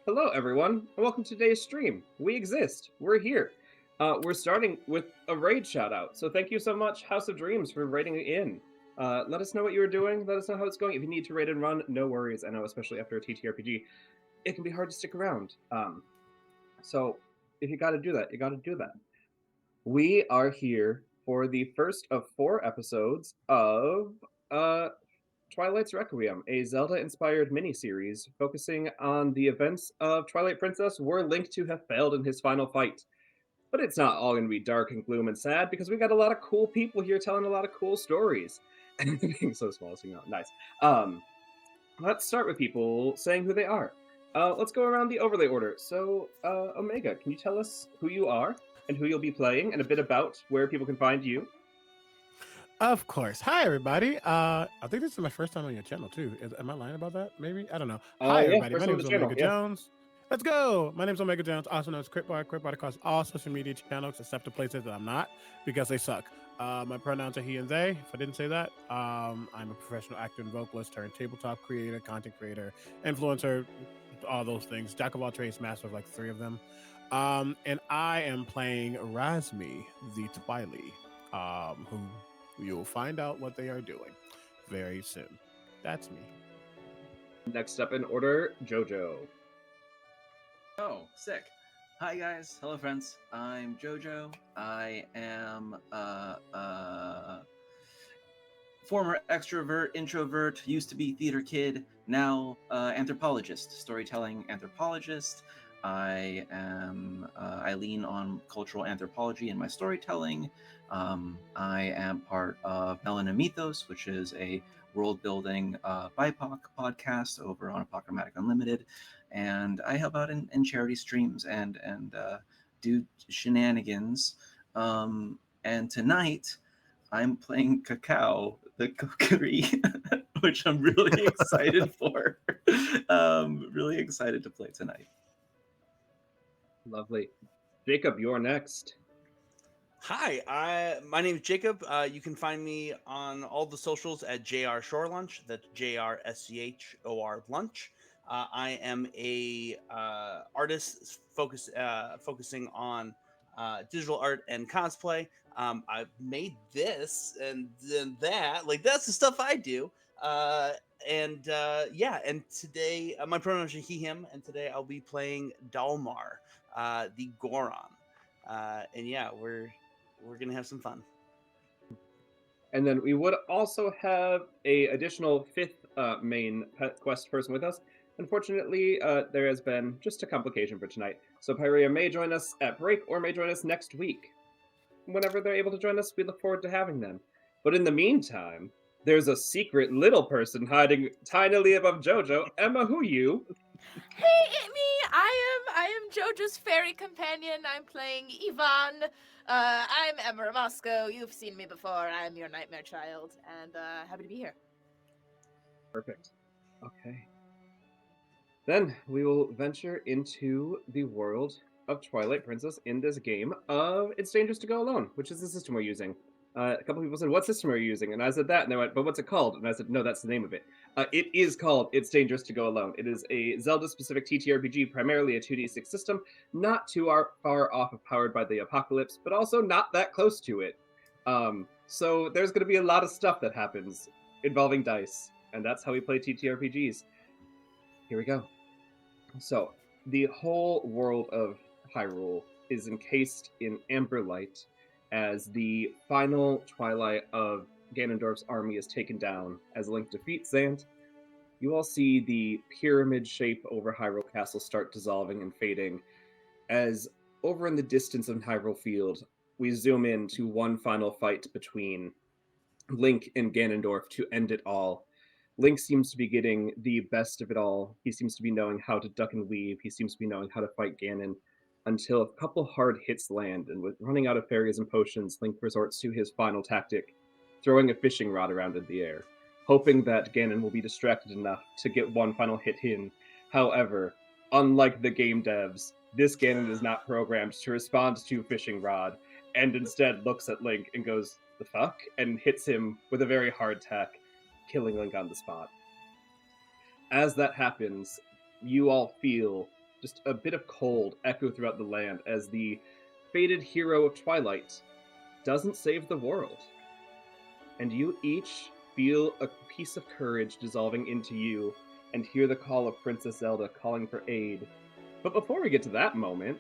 Hello, everyone, and welcome to today's stream. We exist. We're here. We're starting with a raid shout out. So thank you so much, House of Dreams, for raiding in. Let us know what you were doing. Let us know how it's going. If you need to raid and run, no worries. I know, especially after a ttrpg, it can be hard to stick around. So if you got to do that, you got to do that. We are here for the first of 4 episodes of Twilight's Requiem, a Zelda-inspired miniseries focusing on the events of Twilight Princess were Link to have failed in his final fight. But it's not all going to be dark and gloom and sad because we got a lot of cool people here telling a lot of cool stories. And being so small, so nice. Let's start with people saying who they are. Let's go around the overlay order. So, Omega, can you tell us who you are and who you'll be playing and a bit about where people can find you? Of course. Hi, everybody. I think this is my first time on your channel, too. Am I lying about that? Maybe? I don't know. Hi, Yeah, everybody. first My on name the is channel, Omega yeah. Jones. Let's go. My name is Omega Jones, also known as Critbot. Critbot across all social media channels, except the places that I'm not, because they suck. My pronouns are he and they. If I didn't say that, I'm a professional actor and vocalist, turned tabletop creator, content creator, influencer, all those things. Jack of all trades, master of like 3 of them. And I am playing Razmi, the Twilight, who you'll find out what they are doing very soon. That's me. Next up in order, Jojo. Oh, sick. Hi guys, hello friends. I'm Jojo. I am former extrovert, introvert, used to be theater kid, now anthropologist, storytelling anthropologist. I lean on cultural anthropology in my storytelling. I am part of Melanin Mythos, which is a world building BIPOC podcast over on Apocalyptic Unlimited, and I help out in charity streams and do shenanigans. And tonight I'm playing Cacao, the Kokiri, which I'm really excited for. Really excited to play tonight. Lovely. Jacob, you're next. Hi, my name is Jacob. You can find me on all the socials at JR Shore Lunch. That's JRSCHOR Lunch. I am a artist focusing on digital art and cosplay. I've made this and then that. Like that's the stuff I do. And today my pronouns are he, him, and today I'll be playing Dalmar, the Goron. And yeah, we're gonna have some fun. And then we would also have a additional 5th main quest person with us. Unfortunately, there has been just a complication for tonight. So Pyrea may join us at break or may join us next week. Whenever they're able to join us, we look forward to having them. But in the meantime, there's a secret little person hiding tinily above Jojo. Emma, who you? Hey, me! I am Jojo's fairy companion. I'm playing Yvonne. I'm Emma Moscow. You've seen me before. I'm your nightmare child, and happy to be here. Perfect. Okay. Then we will venture into the world of Twilight Princess in this game of It's Dangerous to Go Alone, which is the system we're using. A couple people said, "What system are you using?" And I said that, and they went, "But what's it called?" And I said, "No, that's the name of it. It is called It's Dangerous to Go Alone. It is a Zelda-specific TTRPG, primarily a 2d6 system, not too far off of Powered by the Apocalypse, but also not that close to it. So there's going to be a lot of stuff that happens involving dice, and that's how we play TTRPGs. Here we go. So, the whole world of Hyrule is encased in amber light as the final twilight of Ganondorf's army is taken down as Link defeats Zant. You all see the pyramid shape over Hyrule Castle start dissolving and fading as over in the distance of Hyrule Field, we zoom in to one final fight between Link and Ganondorf to end it all. Link seems to be getting the best of it all. He seems to be knowing how to duck and weave. He seems to be knowing how to fight Ganon until a couple hard hits land, and with running out of fairies and potions, Link resorts to his final tactic, throwing a fishing rod around in the air, hoping that Ganon will be distracted enough to get one final hit in. However, unlike the game devs, this Ganon is not programmed to respond to fishing rod, and instead looks at Link and goes, "The fuck?" and hits him with a very hard tack, killing Link on the spot. As that happens, you all feel just a bit of cold echo throughout the land as the fated hero of Twilight doesn't save the world. And you each feel a piece of courage dissolving into you and hear the call of Princess Zelda calling for aid. But before we get to that moment,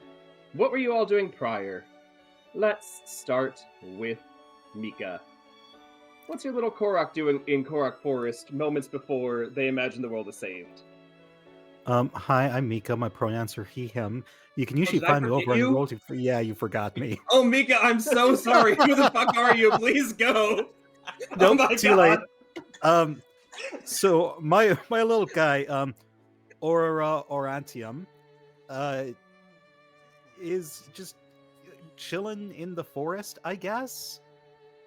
what were you all doing prior? Let's start with Mika. What's your little Korok doing in Korok Forest moments before they imagine the world is saved? Hi, I'm Mika. My pronouns are he, him. You can usually did I find me forget over on you? Roll. Yeah, you forgot me. Oh, Mika, I'm so sorry. Who the fuck are you? Please go. Oh Nope, my too late. god. So my little guy, Aurora Orantium, is just chilling in the forest, I guess.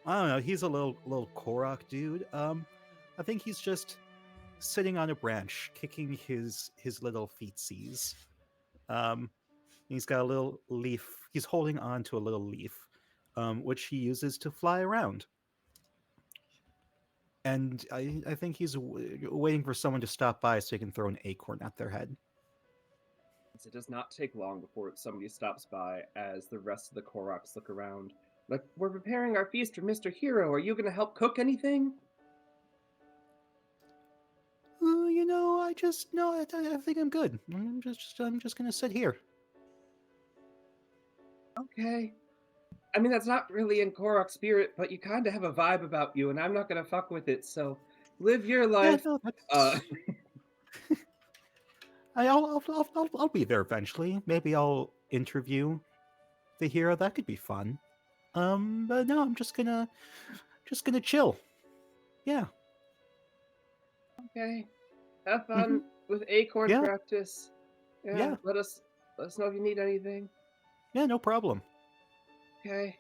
I don't know. He's a little Korok dude. I think he's just sitting on a branch, kicking his little feetsies. He's got a little leaf. He's holding on to a little leaf, which he uses to fly around. And I think he's waiting for someone to stop by so he can throw an acorn at their head. It does not take long before somebody stops by as the rest of the Koroks look around. Like, we're preparing our feast for Mr. Hero. Are you going to help cook anything? I just no. I think I'm good. I'm just gonna sit here. Okay. I mean, that's not really in Korok spirit, but you kind of have a vibe about you, and I'm not going to fuck with it, so live your life. Yeah, no, that's... I'll be there eventually. Maybe I'll interview the hero. That could be fun. But no, I'm just gonna chill. Yeah. Okay. Have fun with acorn Yeah. practice. Yeah. Let us know if you need anything. Yeah, no problem. Okay.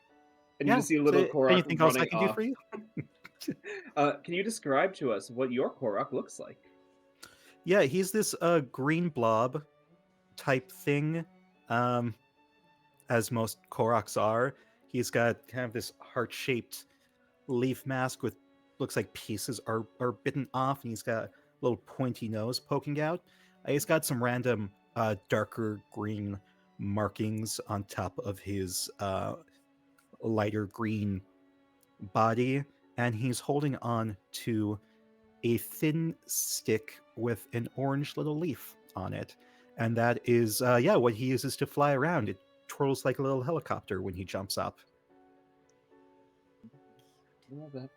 And Yeah. you just see a little So, Korok anything else I running can do off. for you? Can you describe to us what your Korok looks like? Yeah, he's this green blob type thing, as most Koroks are. He's got kind of this heart-shaped leaf mask with looks like pieces are bitten off, and he's got a little pointy nose poking out. He's got some random darker green markings on top of his lighter green body, and he's holding on to a thin stick with an orange little leaf on it. And that is, what he uses to fly around. It twirls like a little helicopter when he jumps up. I love that.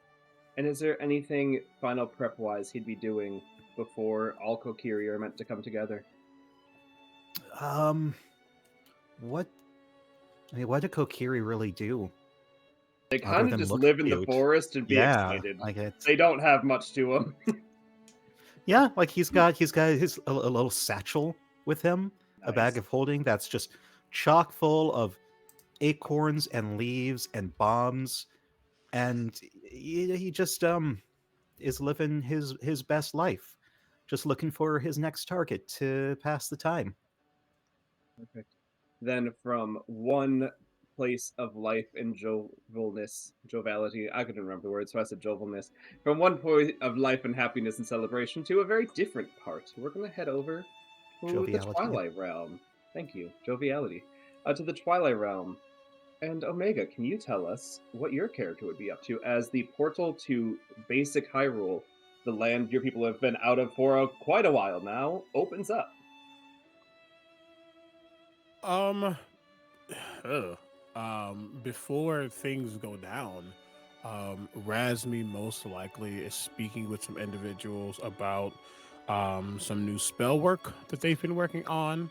And is there anything final prep-wise he'd be doing before all Kokiri are meant to come together? What? I mean, what do Kokiri really do? They Other kind of than just look live in the cute? forest and be Yeah, excited. like it's... They don't have much to them. Yeah, like he's got his a little satchel with him, a bag Nice. of holding that's just chock full of acorns and leaves and bombs, and he just is living his best life, just looking for his next target to pass the time. Perfect. Then from one place of life and joviality, I couldn't remember the word, so I said jovialness. From one point of life and happiness and celebration to a very different part. We're going to head over to the Joviality. Twilight Realm. Thank you, joviality. To the Twilight Realm. And Omega, can you tell us what your character would be up to as the portal to basic Hyrule, the land your people have been out of for quite a while now, opens up? Um, before things go down, Razmi most likely is speaking with some individuals about some new spell work that they've been working on.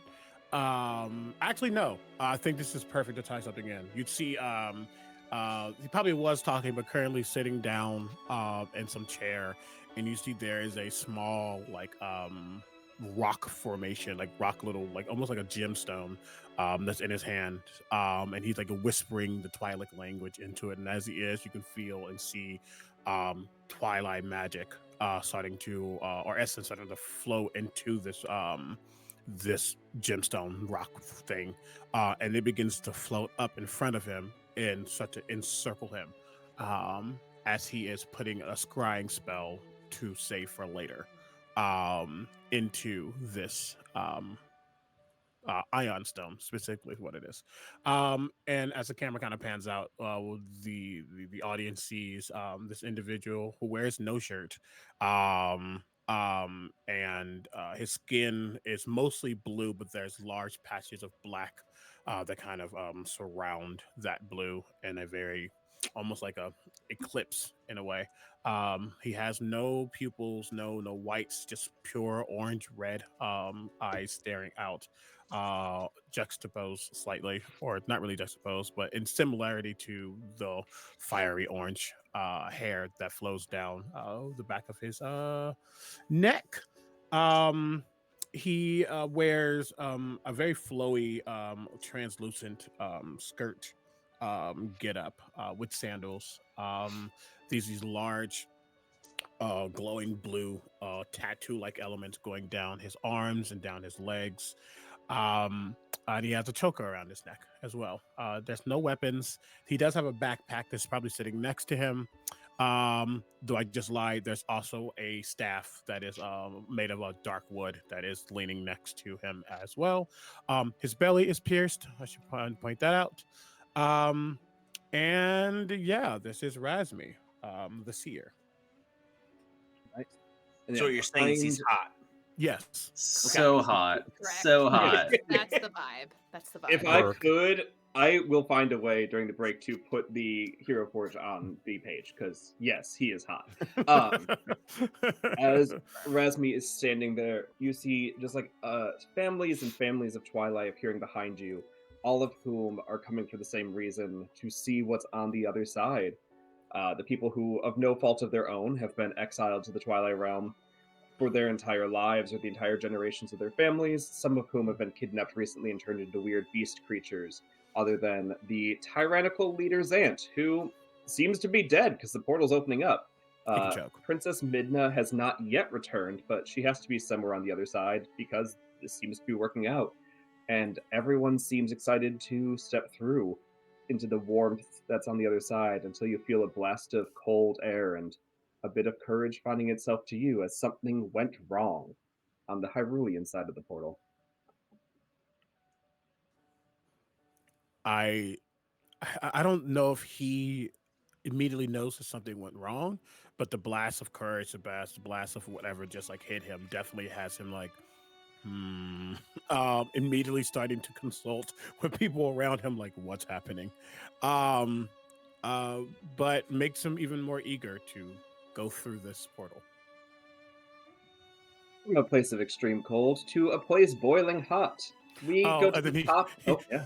Actually, no. I think this is perfect to tie something in. You'd see, he probably was talking, but currently sitting down in some chair, and you see there is a small rock formation, like rock little, like almost like a gemstone that's in his hand, and he's like whispering the Twilight language into it. And as he is, you can feel and see Twilight magic starting to, or essence starting to flow into this gemstone rock thing, and it begins to float up in front of him and start to encircle him as he is putting a scrying spell to save for later into this ion stone, specifically is what it is. And as the camera kind of pans out, the audience sees this individual who wears no shirt, and his skin is mostly blue, but there's large patches of black that kind of surround that blue in a very almost like a eclipse in a way. He has no pupils, no whites, just pure orange red eyes staring out, juxtaposed slightly, or not really juxtaposed, but in similarity to the fiery orange hair that flows down the back of his neck. Um, he wears a very flowy, translucent skirt get up with sandals. These large glowing blue tattoo like elements going down his arms and down his legs. And he has a choker around his neck as well. There's no weapons. He does have a backpack that's probably sitting next to him. Though I just lied, there's also a staff that is made of a dark wood that is leaning next to him as well. His belly is pierced. I should point that out. And yeah, this is Razmi, the seer. Right. And So yeah, what you're saying is he's behind- hot. Yes. So hot. Correct. So hot. That's the vibe. That's the vibe. If I Work. could, I will find a way during the break to put the Hero Forge on the page because yes, he is hot. As Razmi is standing there, you see just like families and families of Twilight appearing behind you, all of whom are coming for the same reason to see what's on the other side. The people who, of no fault of their own, have been exiled to the Twilight Realm for their entire lives or the entire generations of their families, some of whom have been kidnapped recently and turned into weird beast creatures, other than the tyrannical leader Zant, who seems to be dead because the portal's opening up. Take a joke. Princess Midna has not yet returned, but she has to be somewhere on the other side because this seems to be working out. And everyone seems excited to step through into the warmth that's on the other side until you feel a blast of cold air and a bit of courage finding itself to you as something went wrong on the Hyrulean side of the portal. I don't know if he immediately knows that something went wrong, but the blast of courage, the blast of whatever just like hit him definitely has him like, immediately starting to consult with people around him, like what's happening, um, but makes him even more eager to go through this portal. From a place of extreme cold to a place boiling hot. We go to And then the top. Oh, yeah.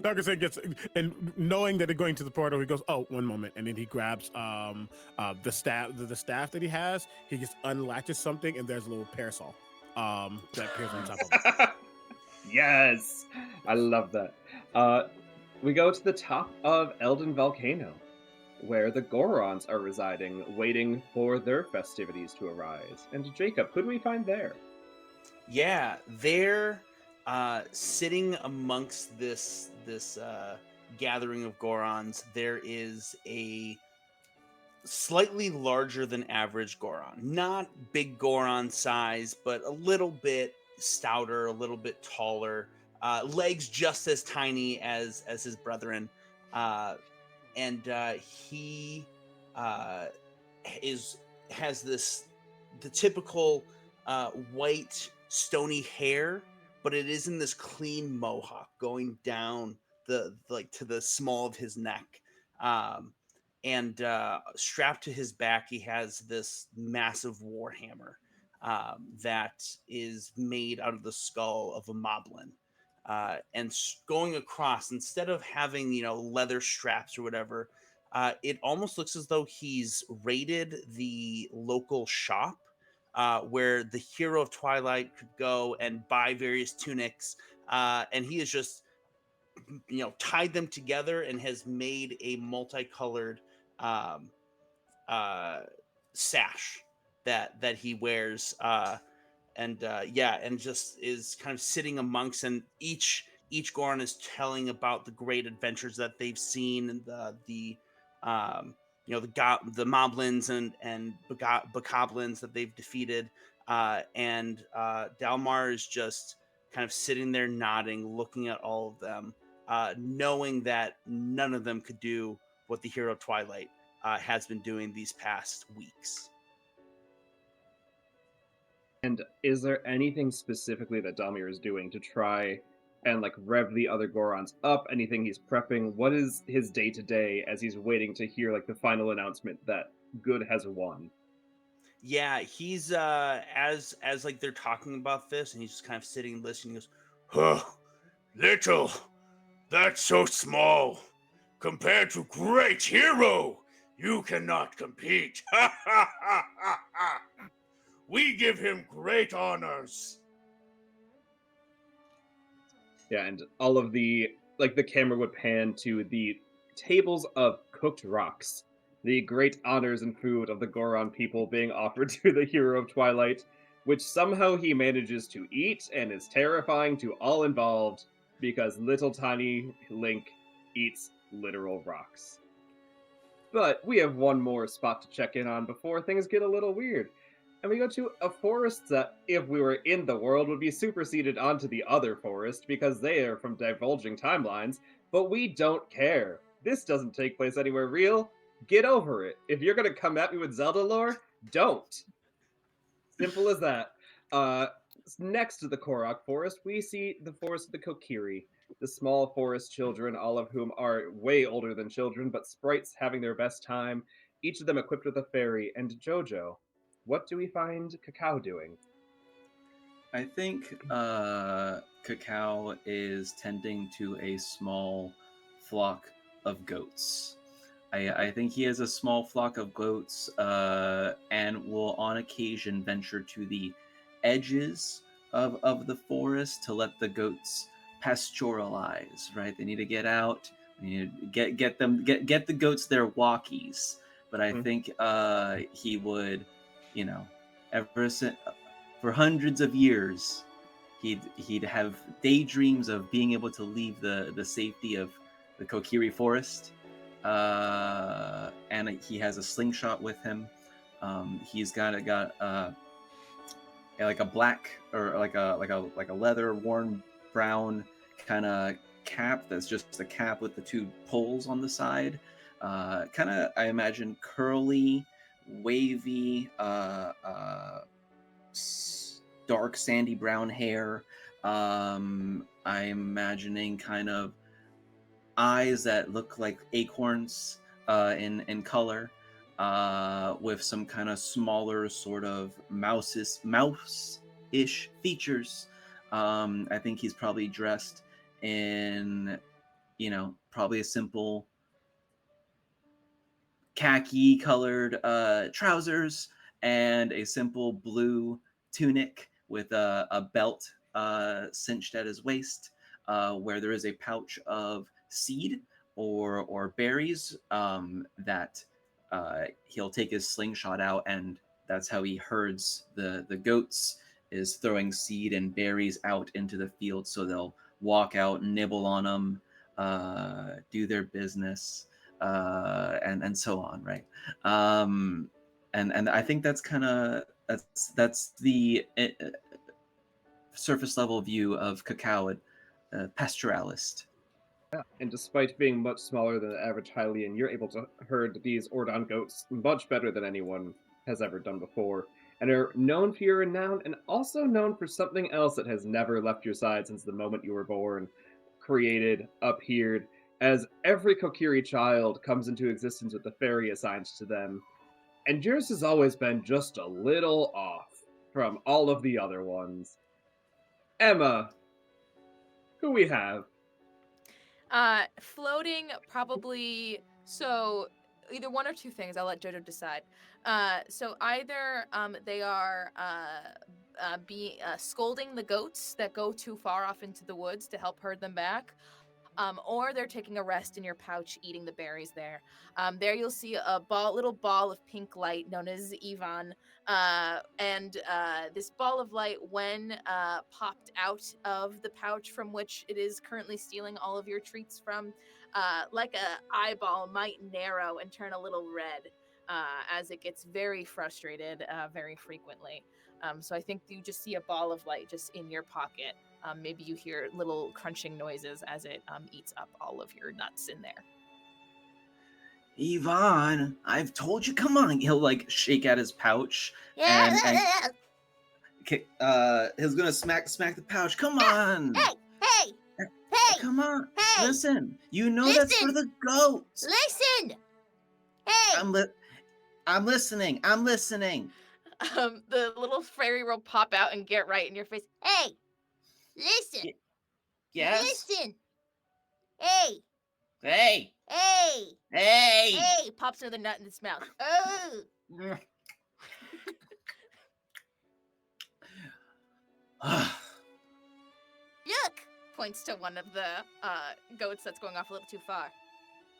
Dr. Singh gets, and knowing that they're going to the portal, he goes, "Oh, one moment," and then he grabs the staff that he has. He just unlatches something, and there's a little parasol that appears on top of it. Yes, I love that. We go to the top of Elden Volcano, where the Gorons are residing, waiting for their festivities to arise. And Jacob, who do we find there? Yeah, they're sitting amongst this gathering of Gorons. There is a slightly larger than average Goron, not big Goron size, but a little bit stouter, a little bit taller, legs just as tiny as his brethren, and he has the typical white stony hair, but it is in this clean mohawk going down the to the small of his neck. And strapped to his back, he has this massive warhammer that is made out of the skull of a moblin. And going across, instead of having leather straps or whatever, it almost looks as though he's raided the local shop where the hero of Twilight could go and buy various tunics, and he has just tied them together and has made a multicolored um, sash that he wears, and just is kind of sitting amongst, and each Goron is telling about the great adventures that they've seen, and the the moblins and bokoblins that they've defeated, and Dalmar is just kind of sitting there nodding, looking at all of them, knowing that none of them could do what the hero Twilight has been doing these past weeks. And is there anything specifically that Damir is doing to try and like rev the other Gorons up? Anything he's prepping? What is his day to day as he's waiting to hear like the final announcement that good has won? Yeah, he's as like they're talking about this, and he's just kind of sitting and listening. He goes, "Huh, little, that's so small compared to great hero. You cannot compete. Ha ha ha ha ha. We give him great honors." Yeah, and all of the like the camera would pan to the tables of cooked rocks, the great honors and food of the Goron people being offered to the hero of Twilight, which somehow he manages to eat and is terrifying to all involved because little tiny Link eats literal rocks. But we have one more spot to check in on before things get a little weird. And we go to a forest that, if we were in the world, would be superseded onto the other forest because they are from divulging timelines, but we don't care. This doesn't take place anywhere real. Get over it. If you're gonna come at me with Zelda lore, don't. Simple as that. Uh, Next to the Korok Forest, we see the Forest of the Kokiri, the small forest children, all of whom are way older than children, but sprites having their best time, each of them equipped with a fairy. And Jojo, what do we find Cacao doing? I think Cacao is tending to a small flock of goats. I think he has a small flock of goats and will on occasion venture to the edges of the forest to let the goats pastoralize, right? They need to get out. They need to get the goats their walkies. But I think he would, you know, ever since for hundreds of years, he'd have daydreams of being able to leave the safety of the Kokiri forest, and he has a slingshot with him. He's got like a black or like a leather worn brown kind of cap that's just a cap with the two poles on the side. Kind of, I imagine, curly, wavy, dark sandy brown hair. I'm imagining kind of eyes that look like acorns in color, with some kind of smaller sort of mouse-ish features. I think he's probably dressed in, probably a simple khaki colored trousers and a simple blue tunic with a belt cinched at his waist, where there is a pouch of seed or berries that he'll take his slingshot out, and that's how he herds the goats, is throwing seed and berries out into the field so they'll walk out, nibble on them, do their business, and so on, right? And I think that's kind of that's the surface level view of Cacao, pastoralist. Yeah. And despite being much smaller than the average Hylian, you're able to herd these Ordon goats much better than anyone has ever done before, and are known for your renown, and also known for something else that has never left your side since the moment you were born, created, appeared, as every Kokiri child comes into existence with a fairy assigned to them. And yours has always been just a little off from all of the other ones. Emma, who we have? Floating probably, so either one or two things. I'll let Jojo decide. So either they are scolding the goats that go too far off into the woods to help herd them back, or they're taking a rest in your pouch, eating the berries there. There you'll see a little ball of pink light known as Ivan, and this ball of light, when popped out of the pouch from which it is currently stealing all of your treats from, like a eyeball, might narrow and turn a little red as it gets very frustrated very frequently. So I think you just see a ball of light just in your pocket. maybe you hear little crunching noises as it eats up all of your nuts in there. Yvonne, I've told you, come on. He'll like shake at his pouch and he's gonna smack the pouch. Come on. Hey! Come on. Hey! Listen. You know that's for the goats. Listen! Hey! I'm listening. The little fairy will pop out and get right in your face. Hey! Listen! Yes? Listen! Hey! Hey! Hey! Hey! Hey! Pops another nut in its mouth. Oh! Look! Points to one of the goats that's going off a little too far.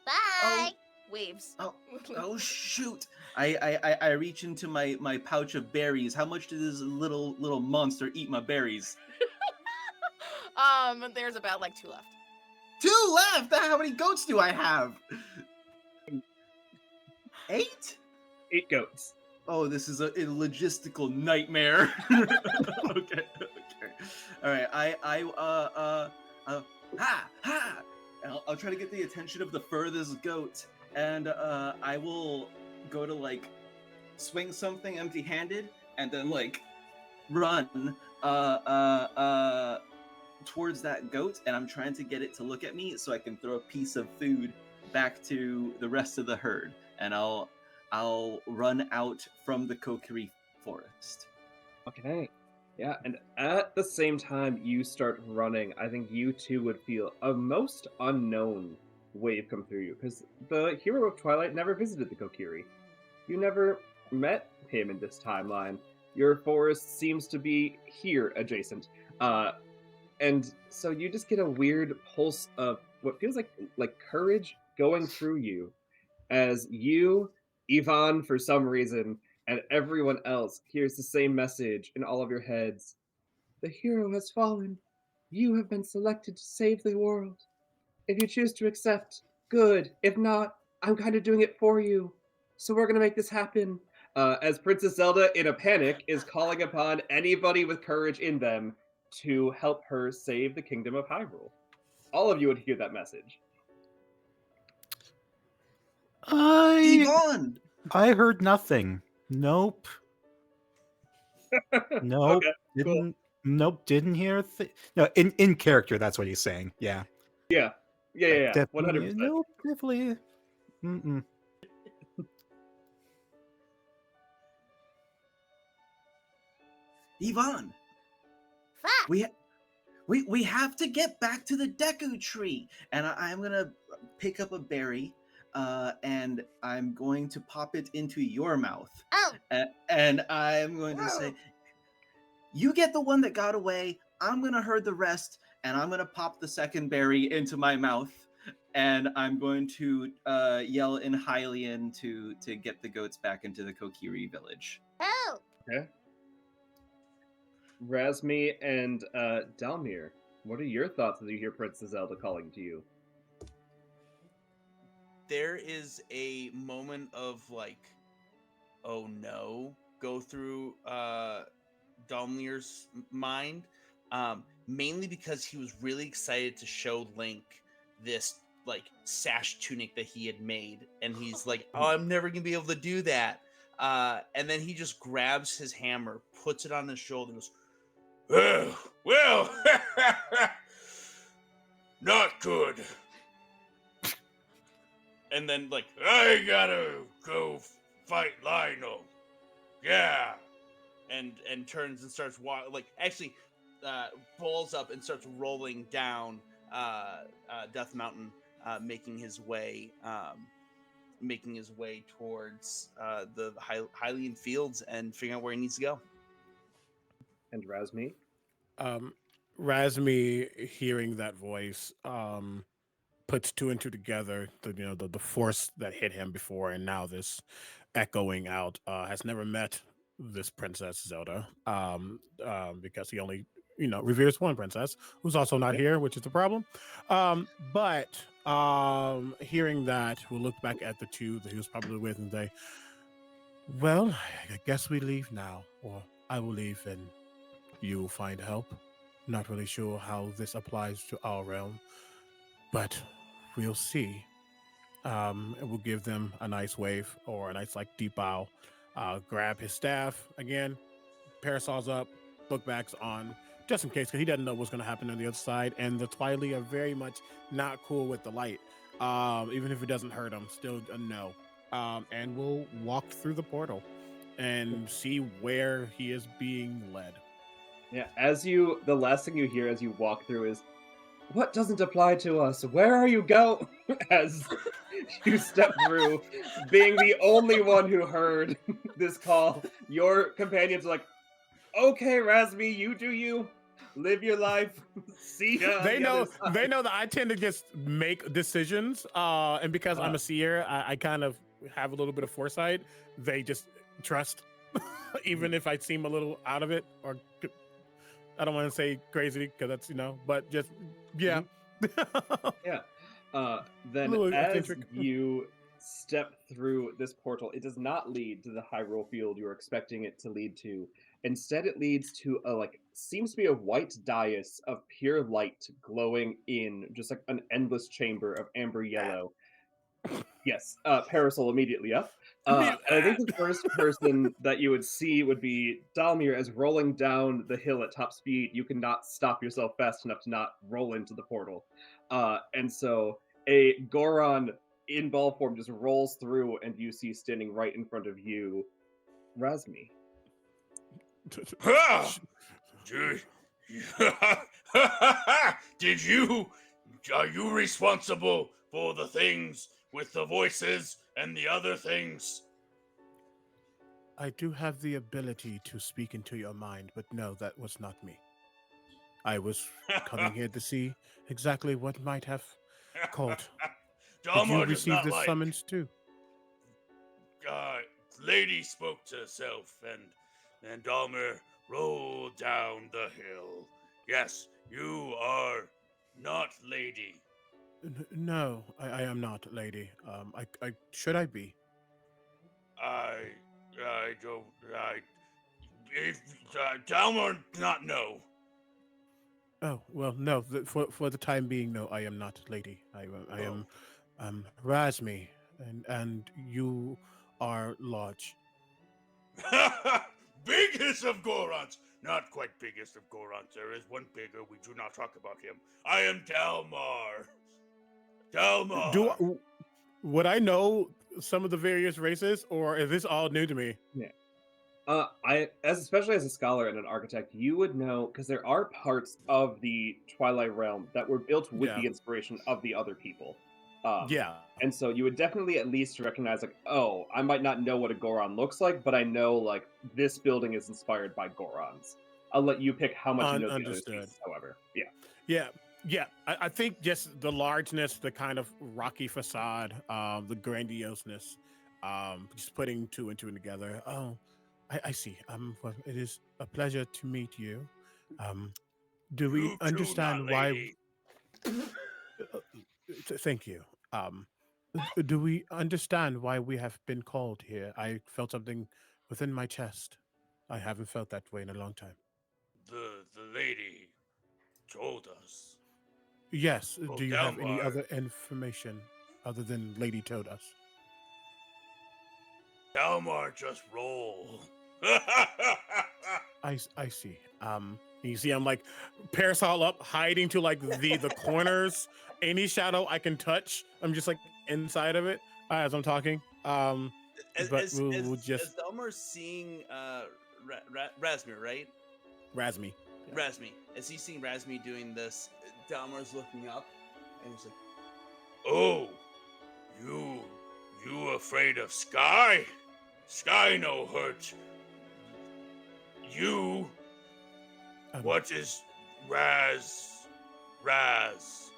Bye! Oh. Waves. Oh shoot! I reach into my pouch of berries. How much did this little monster eat my berries? There's about like 2 left. 2 left? How many goats do I have? 8? 8 goats. Oh, this is a logistical nightmare. Okay. All right. I'll try to get the attention of the furthest goat, and I will go to like swing something empty-handed, and then like run towards that goat, and I'm trying to get it to look at me so I can throw a piece of food back to the rest of the herd, and I'll run out from the Kokiri forest. Okay. Yeah, and at the same time you start running, I think you two would feel a most unknown wave come through you, because the hero of Twilight never visited the Kokiri. You never met him in this timeline. Your forest seems to be here adjacent. And so you just get a weird pulse of what feels like courage going through you as you, Yvonne, for some reason, and everyone else hears the same message in all of your heads. The hero has fallen. You have been selected to save the world. If you choose to accept, good. If not, I'm kind of doing it for you. So we're going to make this happen. As Princess Zelda, in a panic, is calling upon anybody with courage in them to help her save the Kingdom of Hyrule. All of you would hear that message. Yvonne! I heard nothing. Nope. Nope. Okay, Didn't. Nope. Didn't hear. No, in character, that's what he's saying. Yeah. Yeah. 100%. Nope. Definitely. Mm-mm. Yvonne! Fuck! We have to get back to the Deku Tree, and I'm gonna pick up a berry, and I'm going to pop it into your mouth. Oh! And I'm going to say, you get the one that got away. I'm gonna herd the rest, and I'm gonna pop the second berry into my mouth, and I'm going to yell in Hylian to get the goats back into the Kokiri village. Oh! Okay. Razmi and Dalmir, what are your thoughts as you hear Princess Zelda calling to you? There is a moment of like, oh no, go through Dalmir's mind, mainly because he was really excited to show Link this like sash tunic that he had made, and he's like, oh, I'm never gonna be able to do that. And then he just grabs his hammer, puts it on his shoulder, and goes, well, not good. And then, like, I gotta go fight Lionel. Yeah. And turns and starts actually balls up and starts rolling down Death Mountain, making his way towards the Hylian fields and figuring out where he needs to go. And Razmi? Razmi, hearing that voice, puts 2 and 2 together. The force that hit him before, and now this echoing out. Has never met this Princess Zelda, because he only reveres one princess, who's also not here, which is the problem. But hearing that, we'll look back at the 2 that he was probably with and say, "Well, I guess we leave now, or I will leave and you will find help." Not really sure how this applies to our realm, but we'll see. And we'll give them a nice wave or a nice like deep bow. Grab his staff again, parasols up, book bags on, just in case, because he doesn't know what's going to happen on the other side. And the Twilight are very much not cool with the light, even if it doesn't hurt them. Still a no. And we'll walk through the portal and see where he is being led. Yeah, the last thing you hear as you walk through is, "What doesn't apply to us? Where are you go?" As you step through, being the only one who heard this call, your companions are like, "Okay, Razmi, you do you. Live your life. See ya on They the other know side." they know that I tend to just make decisions, and because I'm a seer, I kind of have a little bit of foresight. They just trust, even if I seem a little out of it, or I don't want to say crazy because that's but just yeah. Yeah. Then Little as eccentric. you step through this portal, it does not lead to the Hyrule field you're expecting it to lead to. Instead, it leads to a seems to be a white dais of pure light glowing in just like an endless chamber of amber yellow. Yes, Parasol immediately up. And I think the first person that you would see would be Dalmir as rolling down the hill at top speed. You cannot stop yourself fast enough to not roll into the portal. And so a Goron in ball form just rolls through, and you see standing right in front of you, Razmi. Ha! Did Did you? Are you responsible for the things with the voices and the other things? I do have the ability to speak into your mind, but no, that was not me. I was coming here to see exactly what might have called. Did you Dalmar does receive not this like. summons too? Uh, Lady spoke to herself, and Dalmar rolled down the hill. Yes, you are not Lady. No, I am not, lady. I should I be? I don't. If Dalmar not know. Oh well, no. For the time being, no, I am not, lady. I am, Razmi, and you are large. Biggest of Gorons! Not quite biggest of Gorons. There is one bigger. We do not talk about him. I am Dalmar. Dalmar. Would I know some of the various races, or is this all new to me? Yeah. Especially as a scholar and an architect, you would know because there are parts of the Twilight realm that were built with Yeah. the inspiration of the other people. Yeah. And so you would definitely at least recognize, like, oh, I might not know what a Goron looks like, but I know like this building is inspired by Gorons. I'll let you pick how much you know the other Understood. species, however. Yeah. Yeah. Yeah, I think just the largeness, the kind of rocky facade, the grandioseness, just putting two and two together. Oh, I see. Well, it is a pleasure to meet you. Do we You too, understand not why? lady. Thank you. Do we understand why we have been called here? I felt something within my chest. I haven't felt that way in a long time. The lady told us. Yes. Oh, Do you have any Dalmar. other information other than Lady told us? Dalmar just roll. I see. You see, I'm like parasol up, hiding to like the corners. Any shadow I can touch, I'm just like inside of it as I'm talking. But we'll just as Delmar's seeing Razmir, right? Razmi. Yeah. Razmi. As he's seeing Razmi doing this, Delmar's looking up and he's like, Oh, you afraid of Sky? Sky no hurt. You, what is Raz? Raz!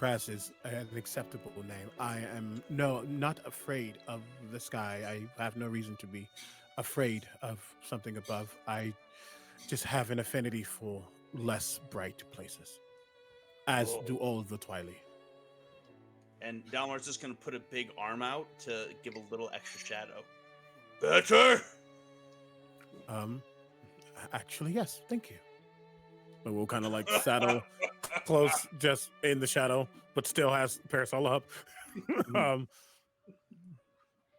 Raz is an acceptable name. I am not afraid of the sky. I have no reason to be afraid of something above. I just have an affinity for less bright places, as do all of the Twilight. and Dalmar's just gonna put a big arm out to give a little extra shadow. Better? Actually, yes. Thank you. And we'll kind of like saddle close just in the shadow, but still has parasol up. um,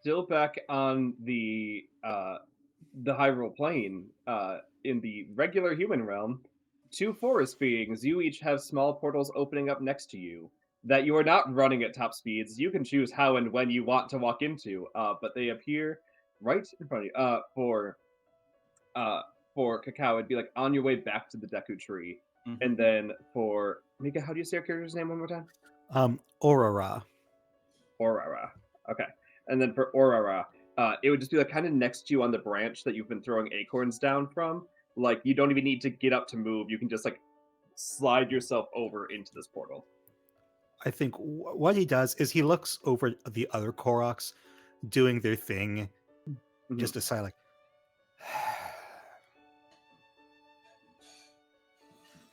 Still back on the Hyrule Plain, in the regular human realm, two forest beings, you each have small portals opening up next to you that you are not running at top speeds. You can choose how and when you want to walk into, but they appear right in front of you. For Cacao, it'd be like on your way back to the Deku Tree. Mhm. And then for Mika, how do you say your character's name one more time? Aurora. Aurora. Okay. And then for Aurora, it would just be like kind of next to you on the branch that you've been throwing acorns down from. Like you don't even need to get up to move. You can just like slide yourself over into this portal. I think what he does is he looks over the other Koroks doing their thing, Mhm. just a sigh like,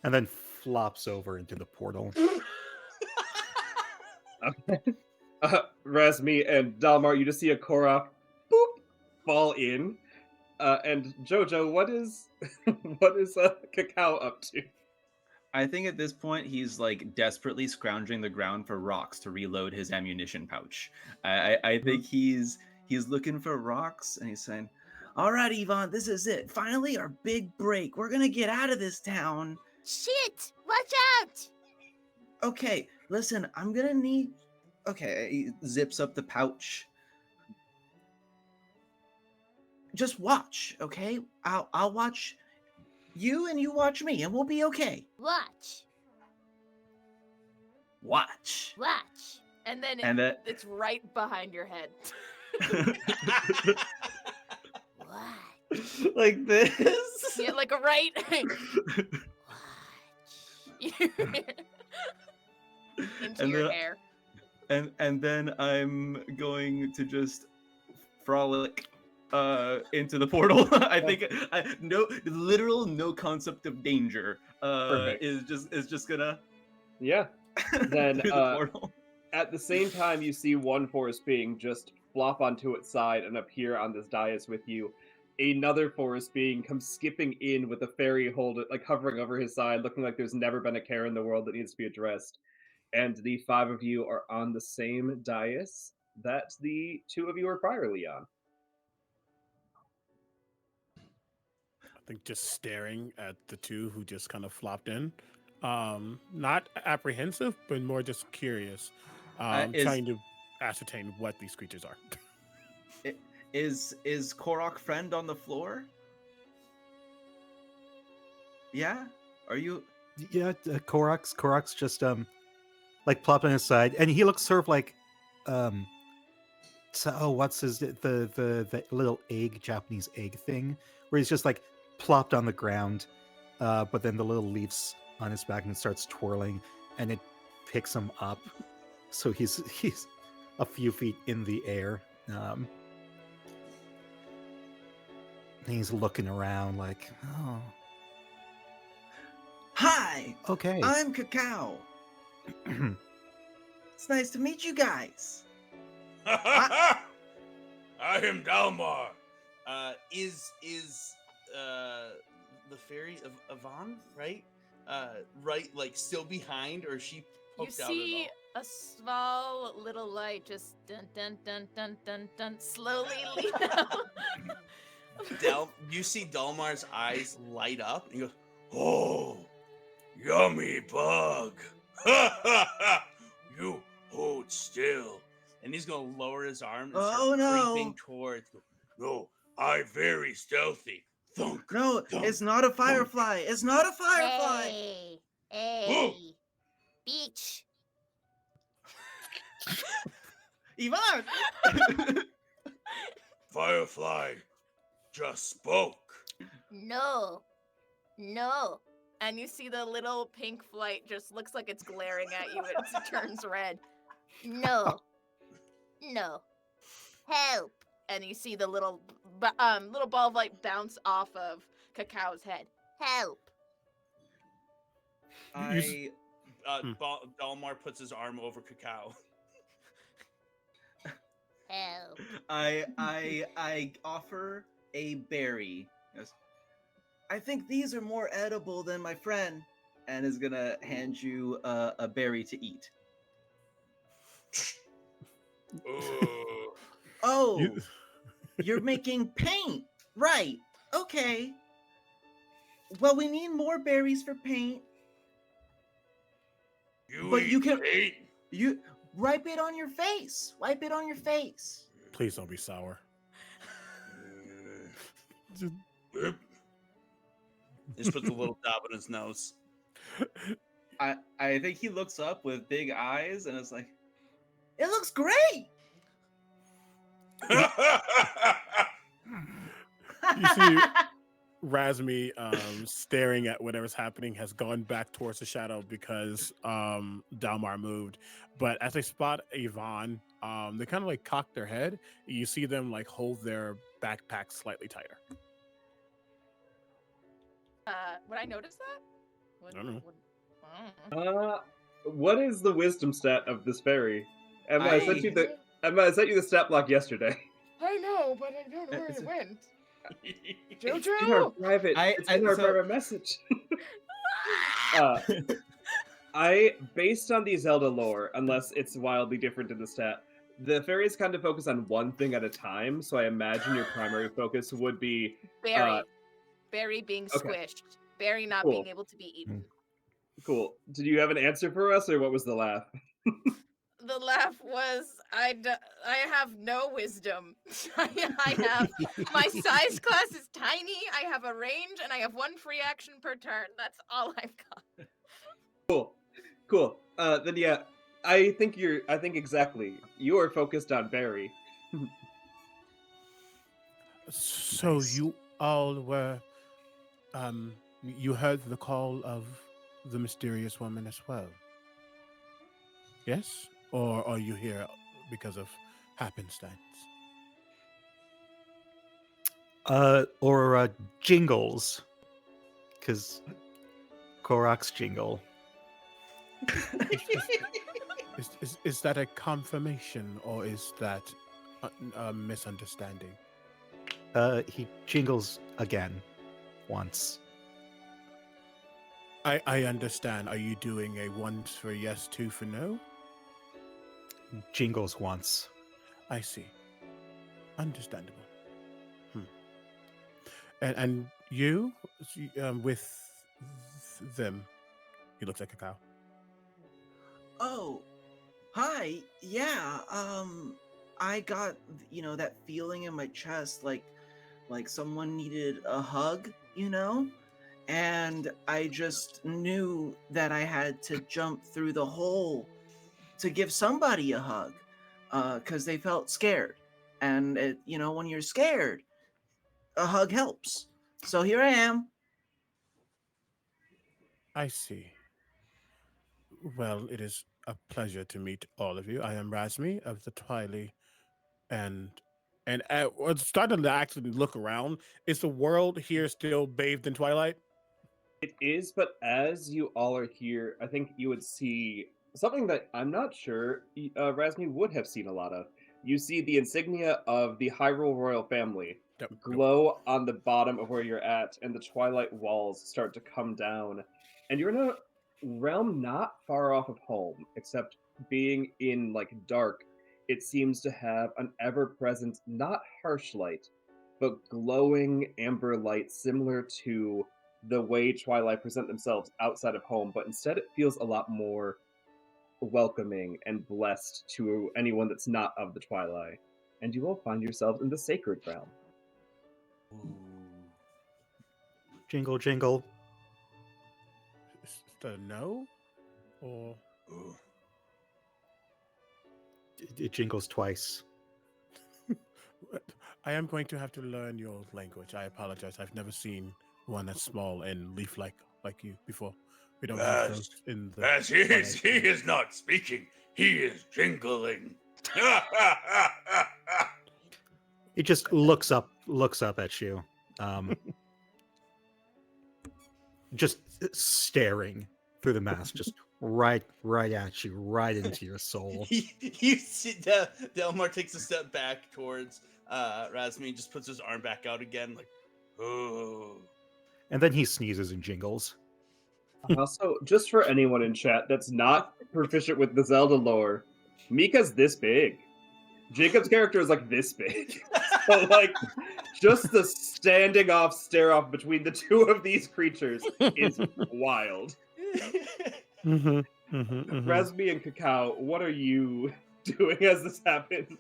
and then flops over into the portal. Okay. Razmi and Dalmar, you just see a Korok boop fall in. And Jojo, what is what is Cacao up to? I think at this point he's like desperately scrounging the ground for rocks to reload his ammunition pouch. I think he's looking for rocks and he's saying, "All right, Yvonne, this is it. Finally, our big break. We're gonna get out of this town." Shit! Watch out! Okay, listen, I'm gonna need. Okay, he zips up the pouch. Just watch, okay? I'll watch you and you watch me, and we'll be okay. Watch. Watch. Watch. And then And that. it's right behind your head. Watch. Like this. Yeah, like a right. Watch. Into And your then- hair. And then I'm going to just frolic into the portal. I think no concept of danger Perfect. is just gonna Yeah. Then through the portal. at the same time, you see one forest being just flop onto its side and appear on this dais with you. Another forest being comes skipping in with a fairy like hovering over his side, looking like there's never been a care in the world that needs to be addressed. And the five of you are on the same dais that the two of you were priorly on. I think just staring at the two who just kind of flopped in. Not apprehensive, but more just curious. Trying to ascertain what these creatures are. Is Korok friend on the floor? Yeah? Are you? Yeah, Korok's just like plopped on his side, and he looks sort of like so what's the little egg, Japanese egg thing, where he's just like plopped on the ground, but then the little leaves on his back and it starts twirling, and it picks him up, so he's a few feet in the air. And he's looking around like, oh, Hi, okay. I'm Cacao. It's nice to meet you guys. I am Dalmar. Is the fairy of Yvonne, right? Right, like still behind, or is she You poked out at see all? a small little light just dun dun dun dun dun dun slowly lead out. You see Dalmar's eyes light up, and he goes, Oh, yummy bug. You hold still. and he's gonna lower his arm and Oh, start no. creeping towards. No, I very stealthy. Thunk. No, thunk. it's not a firefly. It's not a firefly. Hey, beach. Yvonne. Firefly just spoke. No. And you see the little pink flight just looks like it's glaring at you. It turns red. No. Help. And you see the little ball of light bounce off of Cacao's head. Help. Dalmar puts his arm over Cacao. Help. I offer a berry. Yes. I think these are more edible than my friend, and is gonna hand you a berry to eat. Ooh. Oh, You- you're making paint, right? Okay. Well, we need more berries for paint. You But eat you can- paint? You wipe it on your face. Wipe it on your face. Please don't be sour. Just- Uh, He just puts a little dab on his nose. I think he looks up with big eyes and is like, "It looks great." You see Razmi staring at whatever's happening has gone back towards the shadow because Dalmar moved. But as they spot Yvonne, they kind of like cock their head. You see them like hold their backpack slightly tighter. Would I notice that? I don't know. What is the wisdom stat of this fairy? Emma, I sent you the stat block yesterday. I know, but I don't know where Is it it- went. It's in our Jojo! private. I- It's in our so- private message. Based on the Zelda lore, unless it's wildly different in the stat, the fairies kind of focus on one thing at a time. So I imagine your primary focus would be Berry. Berry being okay. squished. Berry not Cool. being able to be eaten. Cool. Did you have an answer for us, or what was the laugh? The laugh was, I have no wisdom. I have, my size class is tiny, I have a range, and I have 1 free action per turn. That's all I've got. Cool. Then yeah, I think exactly. You are focused on Barry. So Nice. you all were, you heard the call of the mysterious woman as well. Yes? Or are you here because of happenstance? Or jingles, because Korok's jingle. Is that a confirmation or is that a misunderstanding? He jingles again, once. I understand. Are you doing a 1 for yes, 2 for no? Jingles once. I see. Understandable. And you, with them, he looks like a cow. Oh, hi. Yeah. I got that feeling in my chest, like someone needed a hug, and I just knew that I had to jump through the hole to give somebody a hug, because they felt scared, and when you're scared, a hug helps. So here I am. I see. Well, it is a pleasure to meet all of you. I am Razmi of the Twilight, and I'm starting to actually look around. Is the world here still bathed in twilight? It is, but as you all are here, I think you would see something that I'm not sure Razmi would have seen a lot of. You see the insignia of the Hyrule royal family Yep. glow on the bottom of where you're at, and the twilight walls start to come down. And you're in a realm not far off of home, except being in dark, it seems to have an ever-present, not harsh light, but glowing amber light similar to the way Twilight present themselves outside of home, but instead it feels a lot more welcoming and blessed to anyone that's not of the Twilight. And you will find yourselves in the sacred realm. Jingle, jingle. Is that a no? Or Ooh. It jingles twice. I am going to have to learn your language. I apologize. I've never seen one that's small and leaf-like like you before. We don't have those in the. As he is not speaking, he is jingling. It just looks up at you, just staring through the mask, just right at you, right into your soul. You see, Delmar takes a step back towards Razmi and just puts his arm back out again, like, Ooh. And then he sneezes and jingles. Also, just for anyone in chat that's not proficient with the Zelda lore, Mika's this big. Jacob's character is like this big. So like just the standing off stare off between the two of these creatures is wild. Resmi and Cacao, what are you doing as this happens?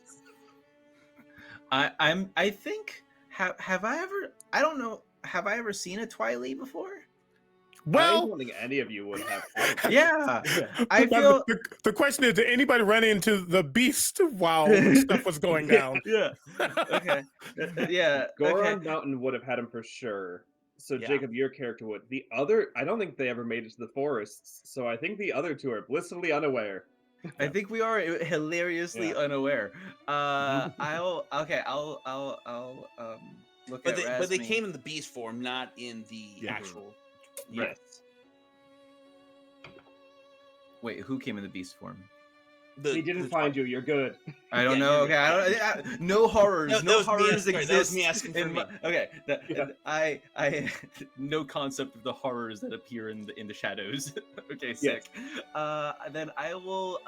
I think have I ever, I don't know, have I ever seen a Twilight before? I Well, don't think any of you would have. Yeah. I now feel the question is, did anybody run into the beast while stuff was going down? Yeah. Okay. Yeah. Goron Okay. Mountain would have had him for sure. So Yeah. Jacob, your character would. The other, I don't think they ever made it to the forests. So I think the other two are blissfully unaware. I think we are hilariously Yeah. unaware. I'll look But at they Razmi. came in the beast form, not in the Yeah. actual. Yes. Wait, who came in the beast form? He didn't find you. You're good. I don't Yeah, know. you're Okay, I don't. No horrors. No, that No was me horrors asking- sorry, exist. that was me asking for in me. Okay, Yeah. I no concept of the horrors that appear in the shadows. Okay, sick. Then I will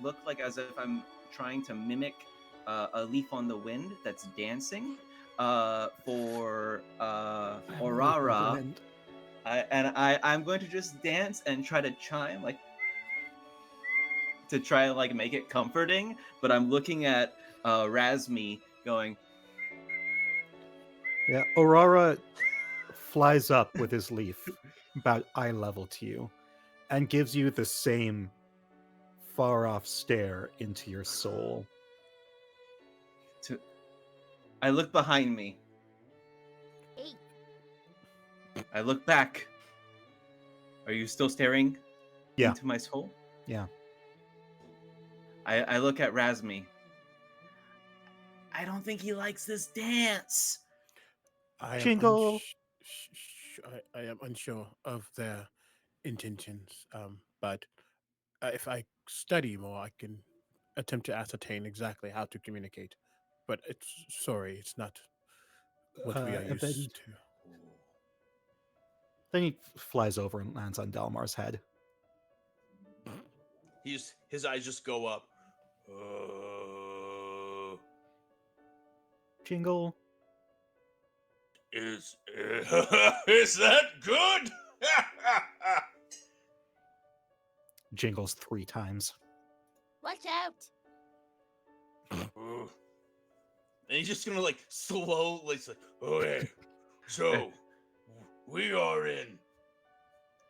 look like as if I'm trying to mimic a leaf on the wind that's dancing for Aurora. I'm going to just dance and try to chime like to try like make it comforting, but I'm looking at Razmi going, Yeah, Aurora flies up with his leaf about eye level to you and gives you the same far off stare into your soul. I look behind me. Hey. I look back. Are you still staring Yeah. into my soul? Yeah. I look at Razmi. I don't think he likes this dance. I am Jingle. I am unsure of their intentions, but if I study more, I can attempt to ascertain exactly how to communicate. But it's not what we are And used to. Then he flies over and lands on Dalmar's head. His eyes just go up. Jingle. Is that good? Jingles 3 times. Watch out. Ooh, And he's just gonna like slowly say, okay, so we are in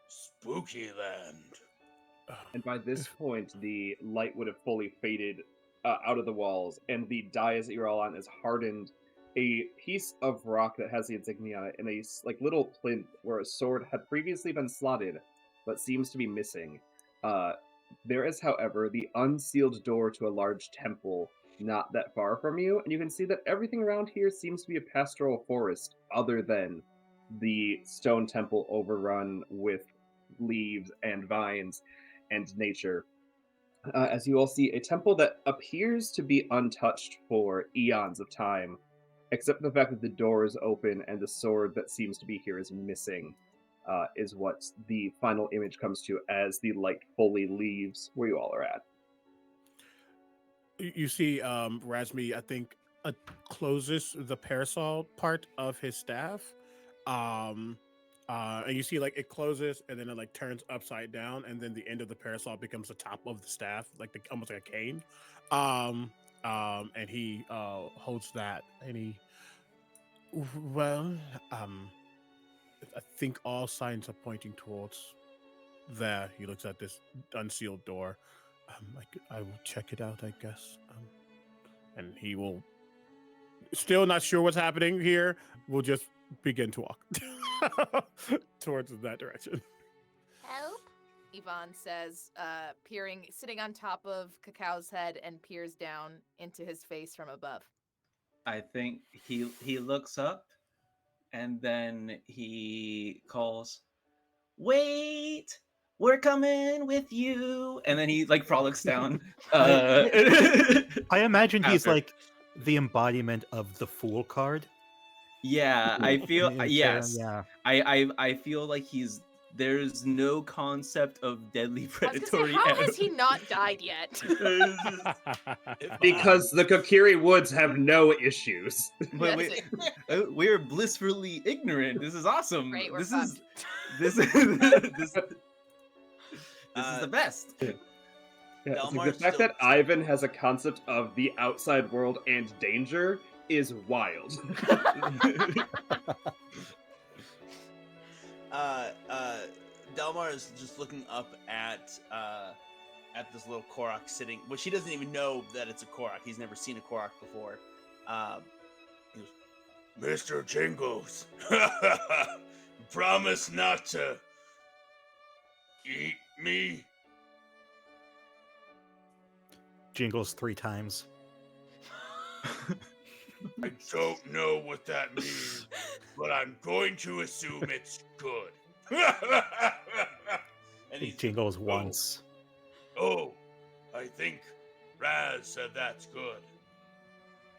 Spooky Land. And by this point, the light would have fully faded out of the walls, and the dais that you're all on is hardened. A piece of rock that has the insignia on it, and a like little plinth where a sword had previously been slotted, but seems to be missing. There is, however, the unsealed door to a large temple not that far from you, and you can see that everything around here seems to be a pastoral forest, other than the stone temple overrun with leaves and vines and nature. As you all see, a temple that appears to be untouched for eons of time, except for the fact that the door is open and the sword that seems to be here is missing, is what the final image comes to as the light fully leaves where you all are at. You see, Razmi, I think, closes the parasol part of his staff. And you see, like, it closes and then it like turns upside down, and then the end of the parasol becomes the top of the staff, like almost like a cane. And he holds that, and he, well, I think all signs are pointing towards there. He looks at this unsealed door. I will check it out, I guess. And he will, still not sure what's happening here, will just begin to walk towards that direction. Help? Yvonne says, sitting on top of Cacao's head and peers down into his face from above. I think he looks up and then he calls, "Wait, we're coming with you." And then he like frolics down. I imagine he's After. like the embodiment of the Fool card. Yeah, I feel In a chair, yes. yeah. I feel like there's no concept of deadly I was gonna say, predatory. how has he not died yet? Because the Kokiri Woods have no issues. But Yes, we're blissfully ignorant. This is awesome. Great, we're this fucked. is this this is the best. Yeah, it's like the Delmar's fact still- that Ivan has a concept of the outside world and danger is wild. Delmar is just looking up at this little Korok sitting, but she doesn't even know that it's a Korok. He's never seen a Korok before. He goes, Mr. Jingles, promise not to eat me. Jingles 3 times. I don't know what that means, but I'm going to assume it's good. and He he's jingles once. Oh, I think Raz said that's good.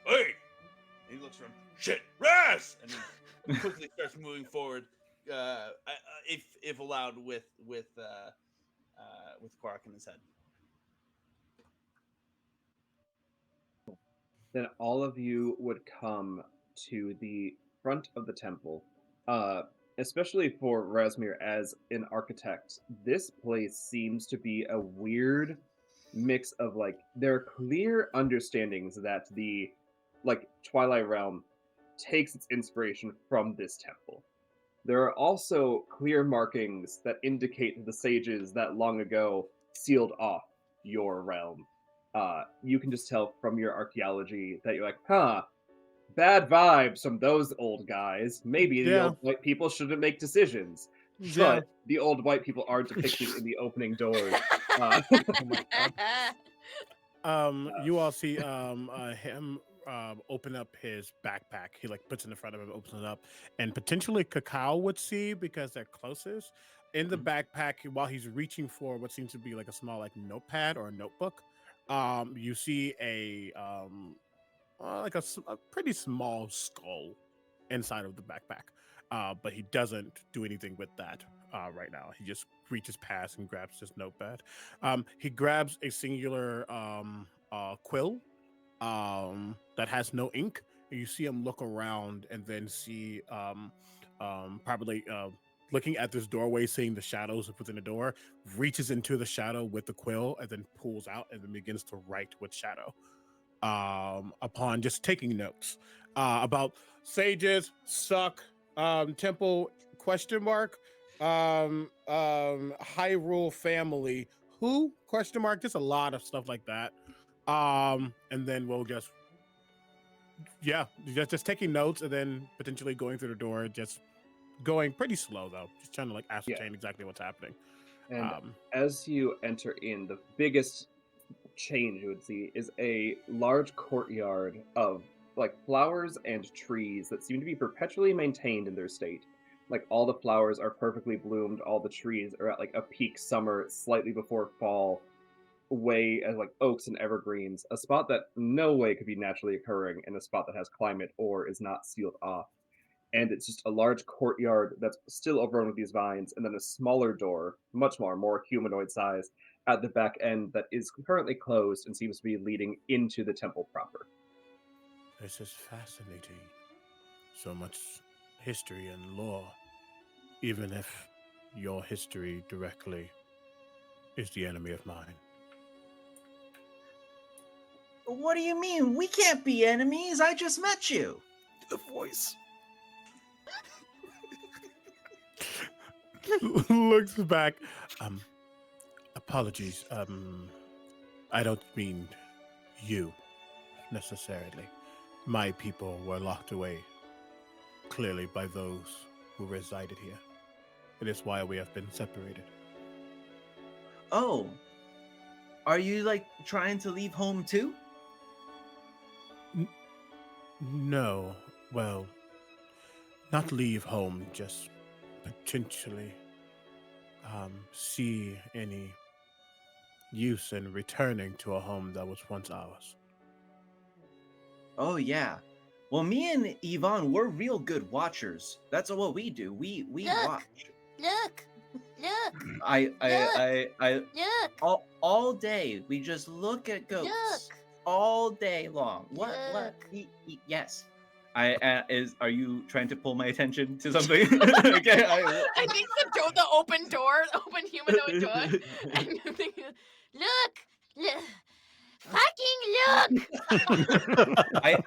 Hey, he looks from shit, Raz! and he quickly starts moving forward, if allowed, with Korok in his head. Then all of you would come to the front of the temple. Especially for Rasmir as an architect, this place seems to be a weird mix of like there are clear understandings that the like Twilight Realm takes its inspiration from this temple. There are also clear markings that indicate the sages that long ago sealed off your realm. You can just tell from your archaeology that you're like, huh, bad vibes from those old guys. Maybe the Yeah. old white people shouldn't make decisions. Yeah. But the old white people are depicted in the opening doors. Oh my god. You all see him open up his backpack. He like puts it in front of him, opens it up, and potentially Cacao would see because they're closest. In the backpack, while he's reaching for what seems to be like a small like notepad or a notebook, you see a pretty small skull inside of the backpack. But he doesn't do anything with that right now. He just reaches past and grabs this notepad. He grabs a singular quill that has no ink. And you see him look around and then see probably looking at this doorway, seeing the shadows within the door, reaches into the shadow with the quill and then pulls out and then begins to write with shadow. Upon just taking notes about sages suck, temple ? Hyrule family who ? Just a lot of stuff like that. And then we'll just taking notes and then potentially going through the door, just going pretty slow though, just trying to like ascertain exactly what's happening. And as you enter in, the biggest change you would see is a large courtyard of like flowers and trees that seem to be perpetually maintained in their state. Like all the flowers are perfectly bloomed, all the trees are at like a peak summer, slightly before fall, way as like oaks and evergreens, a spot that no way could be naturally occurring in a spot that has climate or is not sealed off. And it's just a large courtyard that's still overrun with these vines, and then a smaller door, much smaller, more humanoid size, at the back end that is currently closed and seems to be leading into the temple proper. This is fascinating. So much history and lore, even if your history directly is the enemy of mine. What do you mean? We can't be enemies. I just met you. The voice. Looks back. Apologies. I don't mean you necessarily. My people were locked away, clearly by those who resided here. It is why we have been separated. Oh, are you like trying to leave home too? No, well, not leave home, just potentially see any use in returning to a home that was once ours. Oh yeah, Well, me and Yvonne, we're real good watchers. That's what we do. We Look. watch. Look. Look. I Look. all day we just look at goats Look. all day long. What? Look. Yes. Are you trying to pull my attention to something? Okay. I think the open door, the open humanoid door. And you think, look. Fucking look.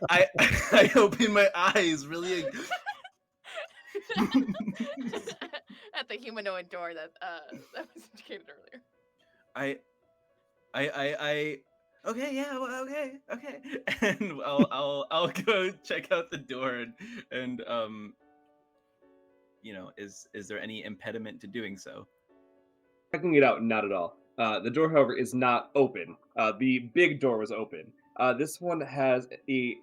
I open my eyes really. At the humanoid door that was indicated earlier. Okay, yeah, well, okay, and I'll go check out the door and is there any impediment to doing so? Checking it out, not at all. The door, however, is not open. The big door was open. This one has a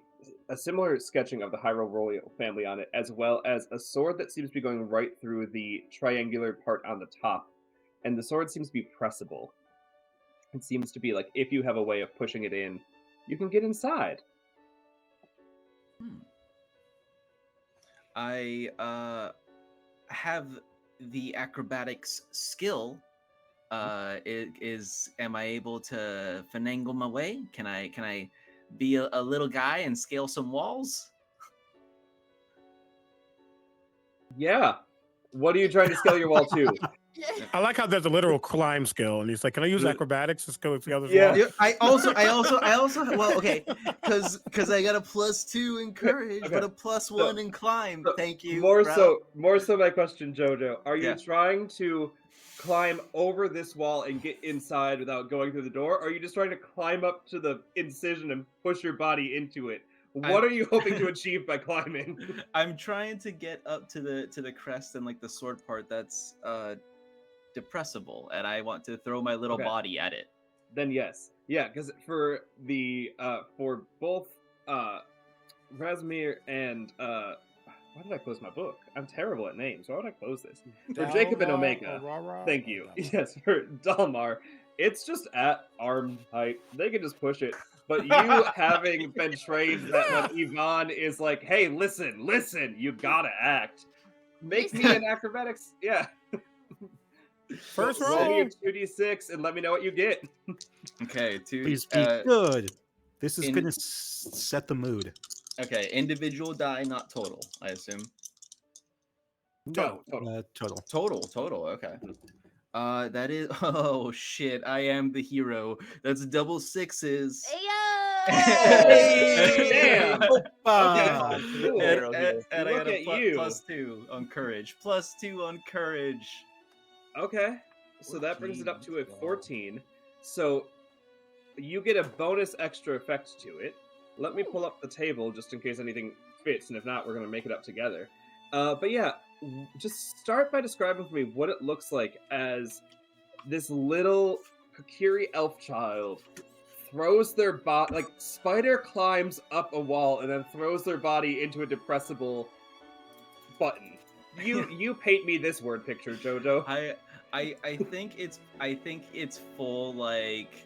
similar sketching of the Hyrule royal family on it, as well as a sword that seems to be going right through the triangular part on the top. And the sword seems to be pressable. It seems to be like if you have a way of pushing it in, you can get inside. I have the acrobatics skill. Am I able to finagle my way? Can I be a little guy and scale some walls? Yeah. What are you trying to scale your wall to? I like how there's a literal climb skill, and he's like, "Can I use acrobatics to scale the other Yeah. wall?" Yeah, I also well, okay, because I got a +2 in courage, Okay. but a +1 in climb. Thank you. More bro. so my question, Jojo. Are you Yeah. trying to climb over this wall and get inside without going through the door? Or are you just trying to climb up to the incision and push your body into it? What are you hoping to achieve by climbing? I'm trying to get up to the crest and like the sword part that's depressible, and I want to throw my little Okay. body at it. Then yes. Yeah, because for both Razmir and why did I close my book? I'm terrible at names. Why would I close this? For Jacob and Omega. Thank you. Yes, for Dalmar, it's just at arm height. They can just push it. But you having been trained that when Yvonne is like, hey, listen, you gotta act. Make me an acrobatics. Yeah. First roll me roll. your 2d6 and let me know what you get. Okay, Please be good. This is gonna set the mood. Okay, individual die, not total, I assume. No, total. Total. Okay. That is. Oh shit! I am the hero. That's double sixes. Damn. Opa! Cool. And I Look got at a you. +2 on courage. +2 on courage. Okay. So that brings it up to a 14. So you get a bonus extra effect to it. Let me pull up the table just in case anything fits, and if not, we're going to make it up together. But yeah, just start by describing for me what it looks like as this little Kakiri elf child throws their body, like spider climbs up a wall and then throws their body into a depressible button. You paint me this word picture, Jojo. I think it's full like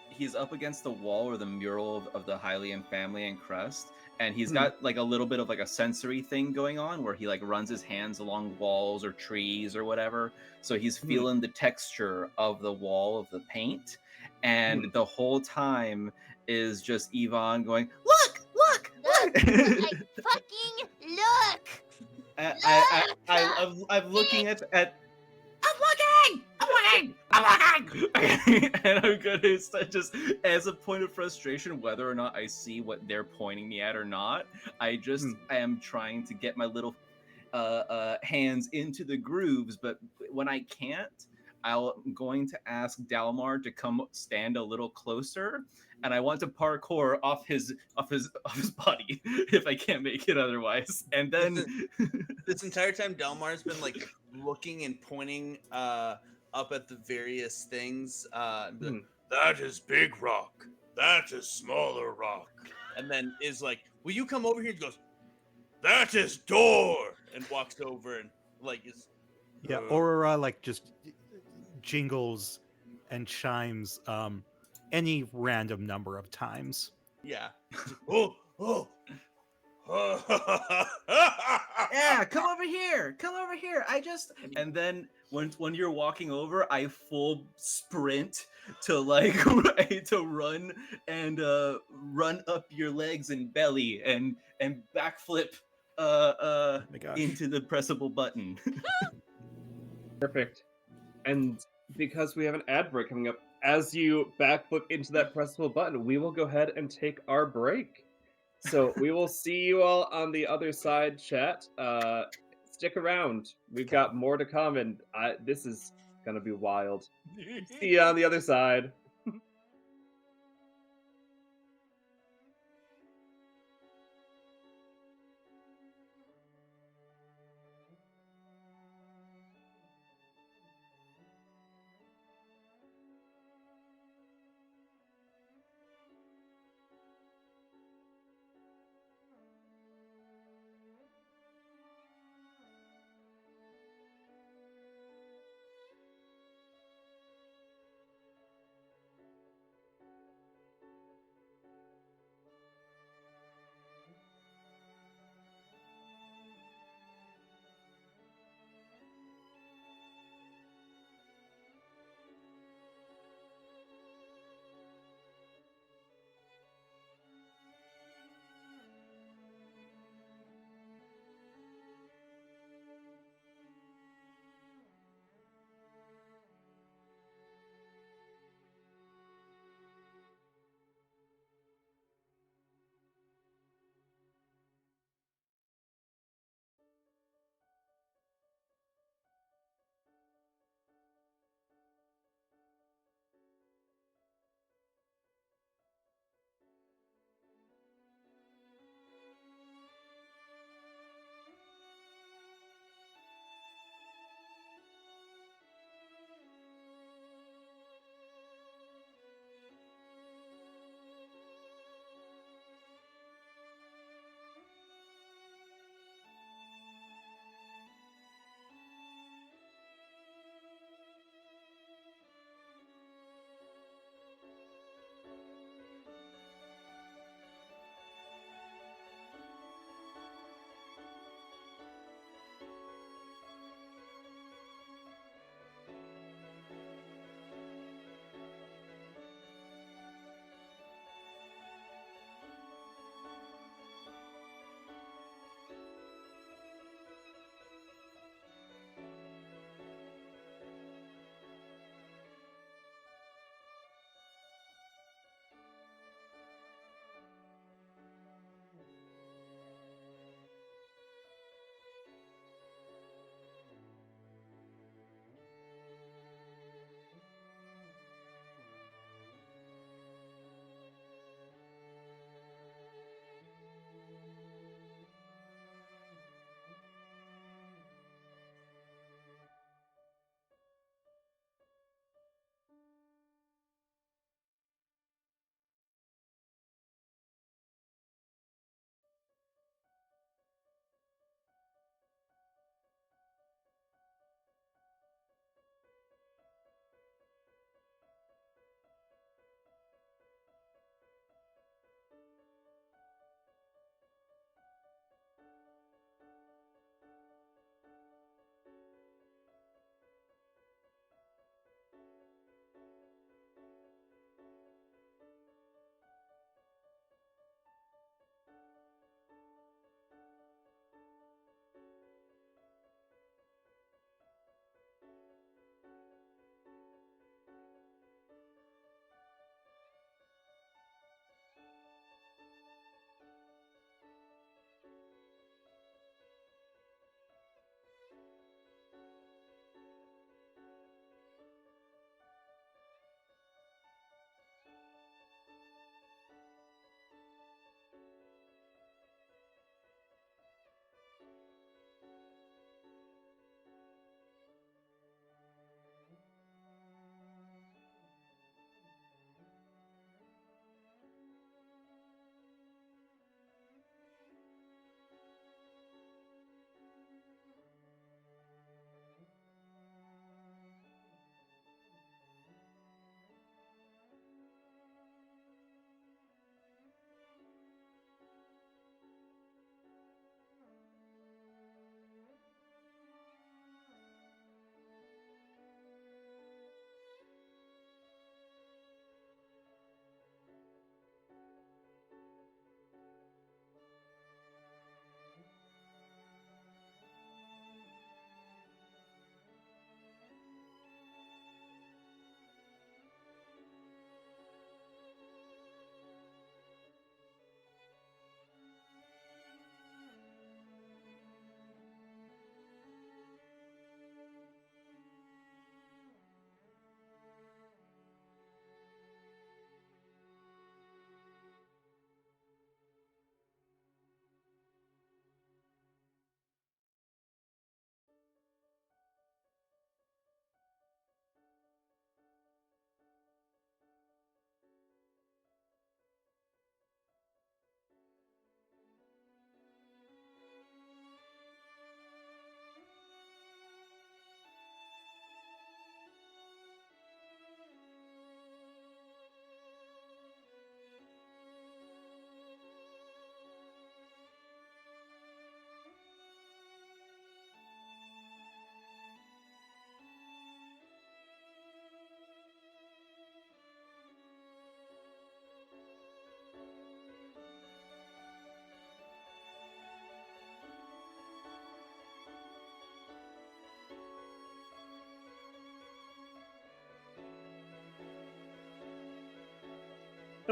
he's up against the wall or the mural of the Hylian family and crest, and he's got like a little bit of like a sensory thing going on where he like runs his hands along walls or trees or whatever, so he's feeling the texture of the wall of the paint, and the whole time is just Yvonne going, look Like, fucking look. I'm looking at I'm looking, and I'm gonna start just as a point of frustration, whether or not I see what they're pointing me at or not. I am trying to get my little hands into the grooves, but when I can't, I'm going to ask Dalmar to come stand a little closer, and I want to parkour off his body if I can't make it otherwise. And then this entire time, Dalmar's been like looking and pointing up at the various things. That is big rock. That is smaller rock. And then is like, will you come over here? He goes, that is door, and walks over and like is. Yeah, Aurora like just jingles and chimes any random number of times. Yeah. Oh, oh. Yeah, come over here. Come over here. And then when you're walking over, I full sprint to like to run and run up your legs and belly and backflip Oh my gosh. into the pressable button. Perfect. And because we have an ad break coming up, as you backflip into that pressable button, we will go ahead and take our break. So we will see you all on the other side, chat. Stick around. We've got more to come, and this is gonna be wild. See you on the other side.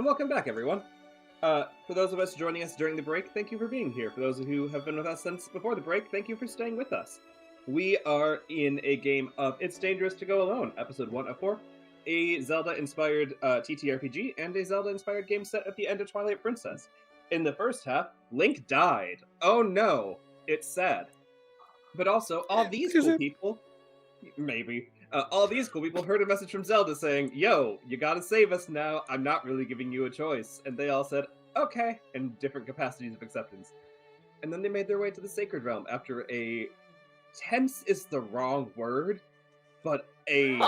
and welcome back, everyone. For those of us joining us during the break, thank you for being here. For those who have been with us since before the break, thank you for staying with us. We are in a game of It's Dangerous to Go Alone, episode 1 of 4, a Zelda-inspired ttrpg, and a Zelda-inspired game set at the end of Twilight Princess. In the first half, Link died. Oh no, it's sad. But also, all these cool people, maybe, all these cool people heard a message from Zelda saying, yo, you gotta save us now, I'm not really giving you a choice. And they all said, okay, in different capacities of acceptance. And then they made their way to the Sacred Realm after a tense is the wrong word, but a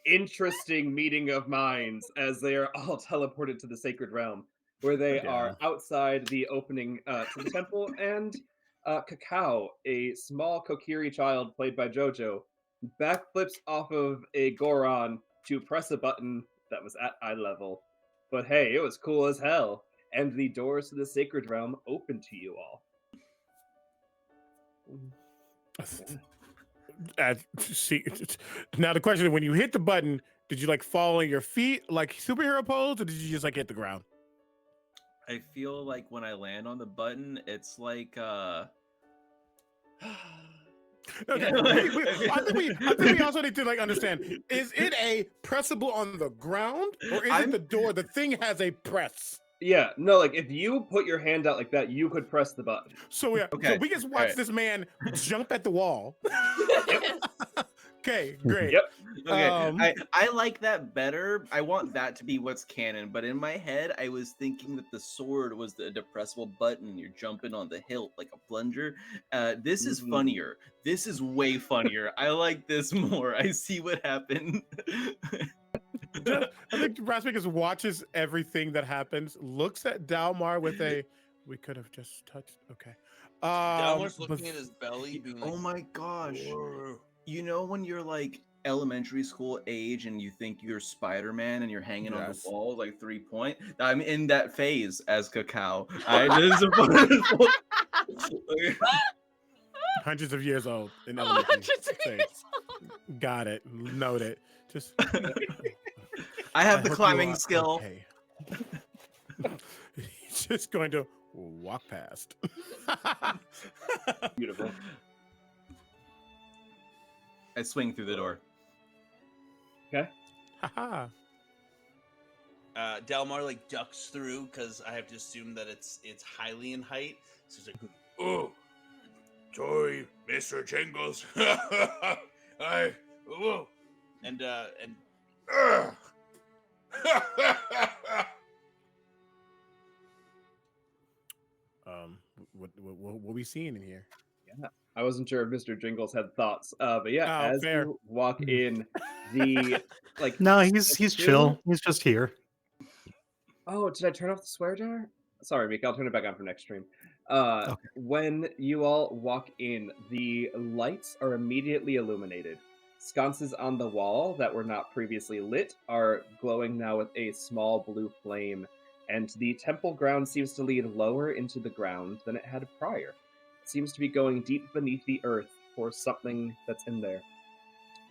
interesting meeting of minds as they are all teleported to the Sacred Realm, where they are outside the opening to the temple, and Cacao, a small Kokiri child played by Jojo, backflips off of a Goron to press a button that was at eye level. But hey, it was cool as hell, and the doors to the Sacred Realm open to you all. See, now the question is, when you hit the button, did you like fall on your feet like superhero pose, or did you just like hit the ground? I feel like when I land on the button, it's like Okay, I think we also need to like understand: is it a pressable on the ground, or is it the door? The thing has a press. Yeah, no, like if you put your hand out like that, you could press the button. So yeah, so we just watch this man jump at the wall. Okay, great. Yep. Okay, I like that better. I want that to be what's canon, but in my head, I was thinking that the sword was the depressible button. You're jumping on the hilt like a plunger. This is funnier. This is way funnier. I like this more. I see what happened. I think Rasmus watches everything that happens, looks at Dalmar with a, we could have just touched. Okay. Dalmar's looking at his belly, being like, oh my gosh. Whoa. You know when you're like elementary school age and you think you're Spider-Man and you're hanging on the wall like 3 point? I'm in that phase as Cacao. This is a hundreds of years old in elementary. Hundreds of years old. Got it. Noted. Just I have the climbing skill. Okay. He's just going to walk past. Beautiful. I swing through the door. Okay. Haha. Dalmar like ducks through because I have to assume that it's highly in height. So he's like, Oh, sorry, Mr. Jingles. Whoa. and Ugh. What we seeing in here? Yeah, I wasn't sure if Mr. Jingles had thoughts, but yeah, as fair. you walk in, the like. No, he's chill. He's just here. Oh, did I turn off the swear jar? Sorry, Meek. I'll turn it back on for next stream. When you all walk in, the lights are immediately illuminated. Sconces on the wall that were not previously lit are glowing now with a small blue flame, and the temple ground seems to lead lower into the ground than it had prior. It seems to be going deep beneath the earth for something that's in there.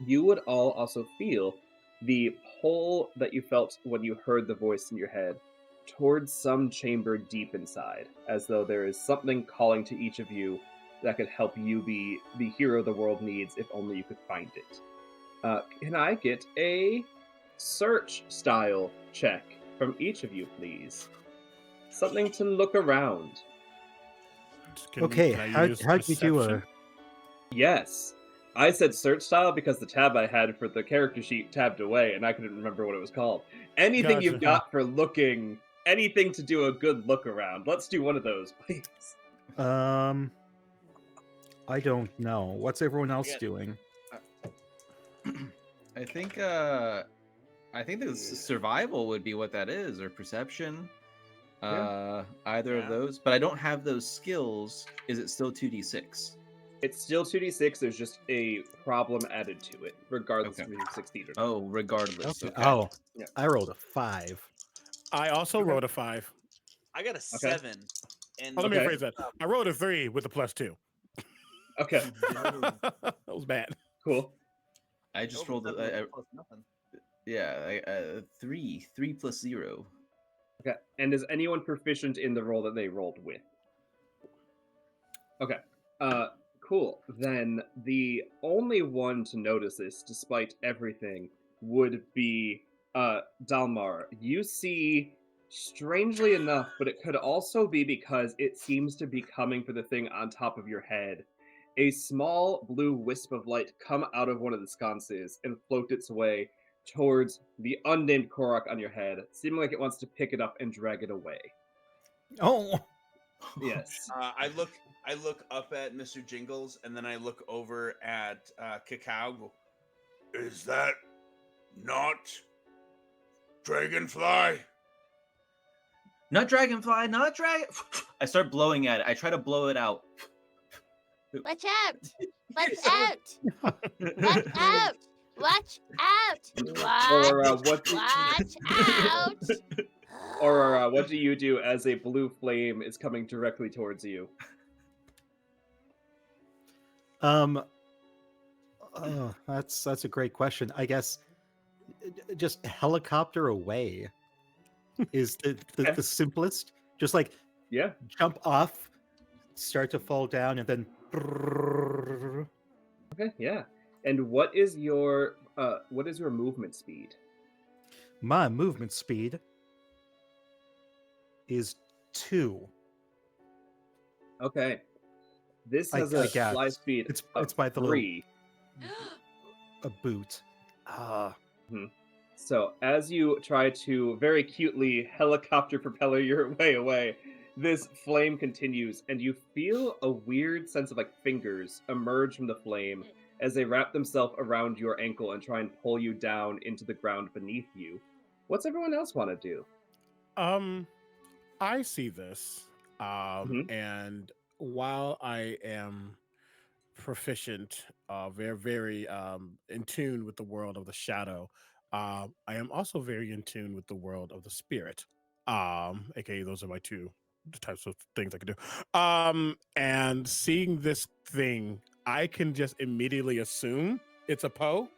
You would all also feel the pull that you felt when you heard the voice in your head towards some chamber deep inside, as though there is something calling to each of you that could help you be the hero the world needs if only you could find it. Can I get a search style check from each of you, please? Something to look around. Okay, how do you do a... Yes. I said search style because the tab I had for the character sheet tabbed away and I couldn't remember what it was called. Anything you've got for looking, anything to do a good look around. Let's do one of those, please. I don't know. What's everyone else doing? I think the survival would be what that is, or perception. Either of those. But I don't have those skills. Is it still 2d6? It's still 2d6. There's just a problem added to it, regardless of if you succeed or not. Oh, regardless. Okay. Oh, yeah. I rolled a 5. I also rolled a 5. I got a 7. And let me rephrase that. I rolled a 3 with a +2. Okay. That was bad. Cool. I just rolled a nothing. Yeah, 3 plus 0. Okay. And is anyone proficient in the roll that they rolled with? Okay. Cool. Then the only one to notice this, despite everything, would be Dalmar. You see, strangely enough, but it could also be because it seems to be coming for the thing on top of your head, a small blue wisp of light come out of one of the sconces and float its way towards the unnamed Korok on your head, seeming like it wants to pick it up and drag it away. Oh, Yes. I look up at Mr. Jingles, and then I look over at Cacao. Is that not Dragonfly? Not dragonfly, not dragon. I start blowing at it. I try to blow it out. Watch out! Watch out! Watch out! Watch out! Or Watch out! Or what do you do as a blue flame is coming directly towards you? That's a great question. I guess just helicopter away is the simplest. Just like Yeah. jump off, start to fall down, and then Okay. Yeah. And what is your movement speed? my movement speed is 2. Okay. This I has a guess. fly speed It's of by the little 3. a boot. So as you try to very cutely helicopter propeller your way away, this flame continues, and you feel a weird sense of like fingers emerge from the flame as they wrap themselves around your ankle and try and pull you down into the ground beneath you. What's everyone else want to do? I see this, Mhm. and while I am proficient, very, very in tune with the world of the shadow, I am also very in tune with the world of the spirit. Aka those are my two types of things I can do. And seeing this thing, I can just immediately assume it's a Poe.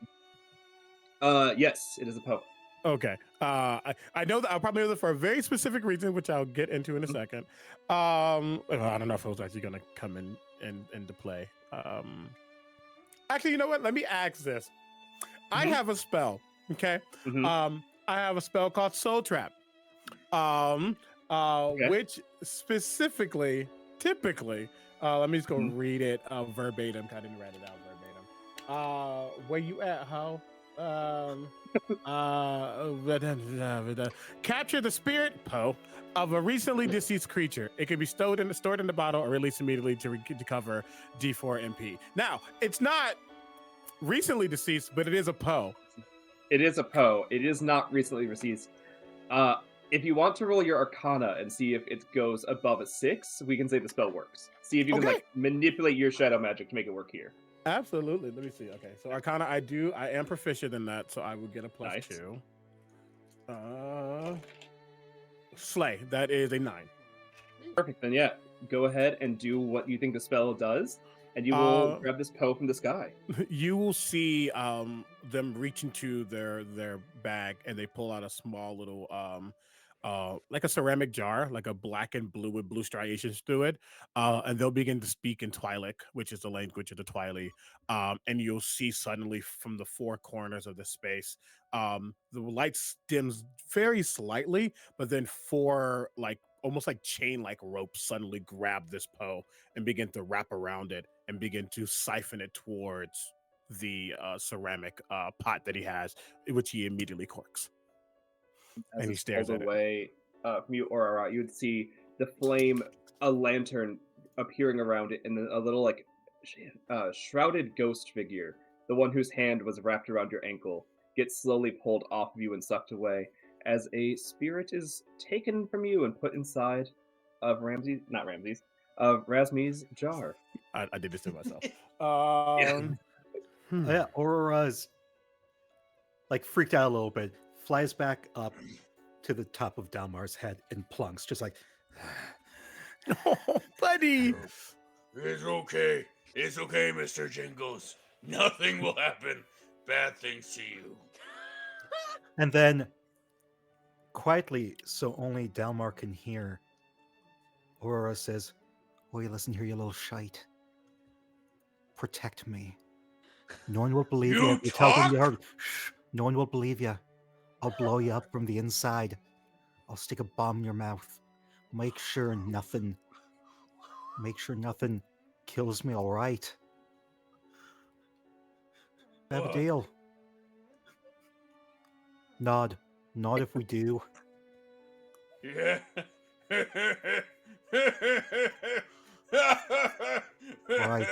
Yes, it is a Poe. Okay. I know that I'll probably know that for a very specific reason, which I'll get into in a second. I don't know if it was actually gonna come into play. Actually, you know what? Let me ask this. I Mhm. have a spell. Okay. Mhm. I have a spell called Soul Trap. Okay. Which specifically, typically, let me just go Mhm. read it verbatim. I didn't write it out verbatim. Where you at, Ho? Capture the spirit, Poe, of a recently deceased creature. It can be stored in the bottle or released immediately to recover D4 MP. Now, it's not recently deceased, but it is a Poe. It is a Poe. It is not recently received. If you want to roll your Arcana and see if it goes above a 6, we can say the spell works. See if you can Okay. like manipulate your shadow magic to make it work here. Absolutely. Let me see. Okay, so Arcana, I am proficient in that, so I will get a plus Nice. 2. Slay. That is a 9. Perfect. Then yeah, go ahead and do what you think the spell does, and you will grab this Poe from the sky. You will see them reach into their bag and they pull out a small little like a ceramic jar, like a black and blue with blue striations through it, and they'll begin to speak in Twilight, which is the language of the Twilight. And you'll see suddenly from the four corners of the space, the light dims very slightly, but then four like almost like chain like ropes suddenly grab this Poe and begin to wrap around it and begin to siphon it towards the ceramic pot that he has, which he immediately corks. As And he it's stares pulled at it. away from you, or you would see the flame, a lantern appearing around it, and then a little like shrouded ghost figure, the one whose hand was wrapped around your ankle, gets slowly pulled off of you and sucked away as a spirit is taken from you and put inside of Razmi's jar. I did this to myself. Yeah, Aurora's like freaked out a little bit, flies back up to the top of Dalmar's head and plunks, just like Oh, buddy. It's okay. It's okay, Mr. Jingles. Nothing will happen. Bad things to you. and then quietly, so only Dalmar can hear, Aurora says, "Oi, listen here, you little shite. Protect me. No one will believe you You if you tell them you talk? heard. Shh. No one will believe you. I'll blow you up from the inside. I'll stick a bomb in your mouth. Make sure nothing kills me, all right? Have a Ugh. deal. Nod. Nod if we do. Yeah. Right.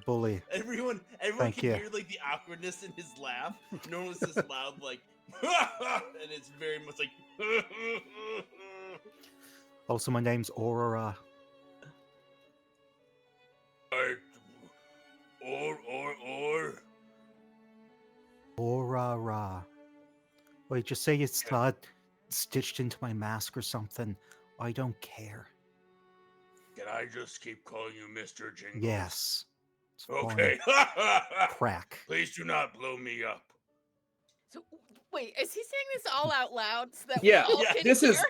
Bully. Everyone Thank can you. hear like the awkwardness in his laugh. No one was this loud, like, and it's very much like. Also, my name's Aurora. Or. Aurora. Wait, just say you saw it stitched into my mask or something. I don't care. Can I just keep calling you Mr. Jingles? Yes. It's fine. Okay. Crack. Please do not blow me up. So wait, is he saying this all out loud so that Yeah, we all yeah, can this hear? is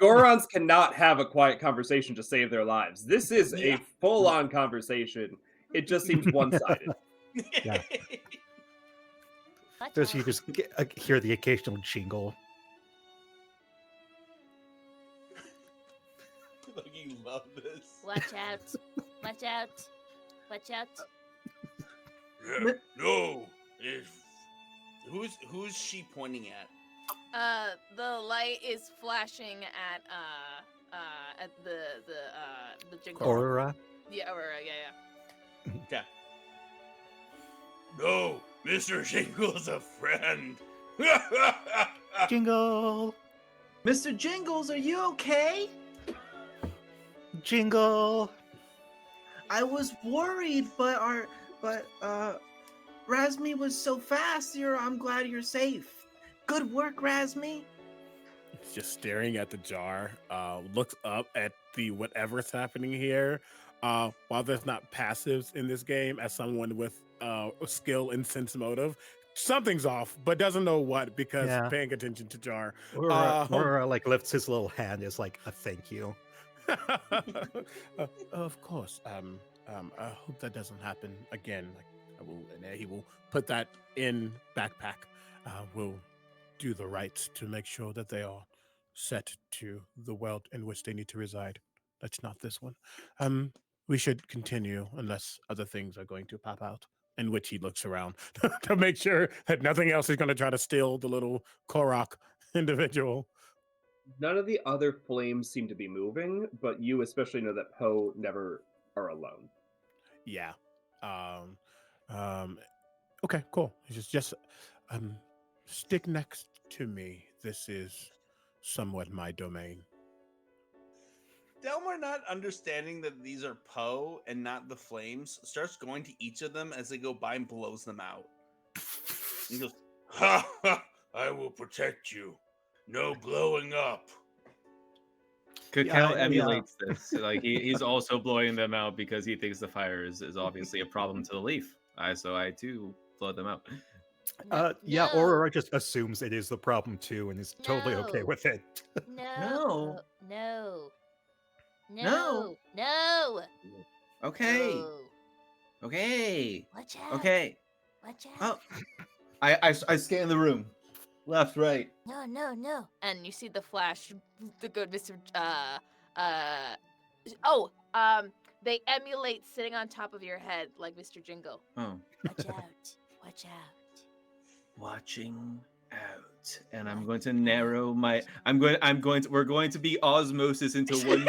Gorons cannot have a quiet conversation to save their lives. This is Yeah. a full-on conversation. It just seems one-sided. Yeah. Watch There's you out. just hear the occasional jingle. Like you love this. Watch out. Watch out. Watch out. Yeah. No. If Who's she pointing at? The light is flashing at the jingle. Aurora. Yeah, Aurora, yeah. Okay. no, Mr. Jingle's a friend. Jingle. Mr. Jingles, are you okay? Jingle. I was worried, but Razmi was so fast. I'm glad you're safe. Good work, Razmi. He's just staring at the jar, looks up at the whatever's happening here. While there's not passives in this game, as someone with skill and sense motive, something's off, but doesn't know what because Yeah. paying attention to jar. Aurora like lifts his little hand as like a thank you. Of course. I hope that doesn't happen again. Like and he will put that in backpack. We'll do the rites to make sure that they are set to the world in which they need to reside. That's not this one. We should continue unless other things are going to pop out. In which he looks around to make sure that nothing else is going to try to steal the little Korok individual. None of the other flames seem to be moving, but you especially know that Poe never are alone. Yeah. Okay, cool. It's just stick next to me. This is somewhat my domain. Delmar, not understanding that these are Poe and not the flames, starts going to each of them as they go by and blows them out. He goes, Ha ha! I will protect you. No blowing up. Cacao Yeah, emulates this. Like he's also blowing them out because he thinks the fire is obviously a problem to the leaf. So I too blow them out. Yeah, No. Aurora just assumes it is the problem too and is totally okay No. with it. No. No. No. No. Okay. No. Okay. Watch out. Okay. Watch out. Oh. I scan the room. Left, right. No. And you see the flash, the good Mr. They emulate sitting on top of your head like Mr. Jingle. Oh. Watch out. Watch out. Watching out. And I'm going to narrow my. We're going to be osmosis into one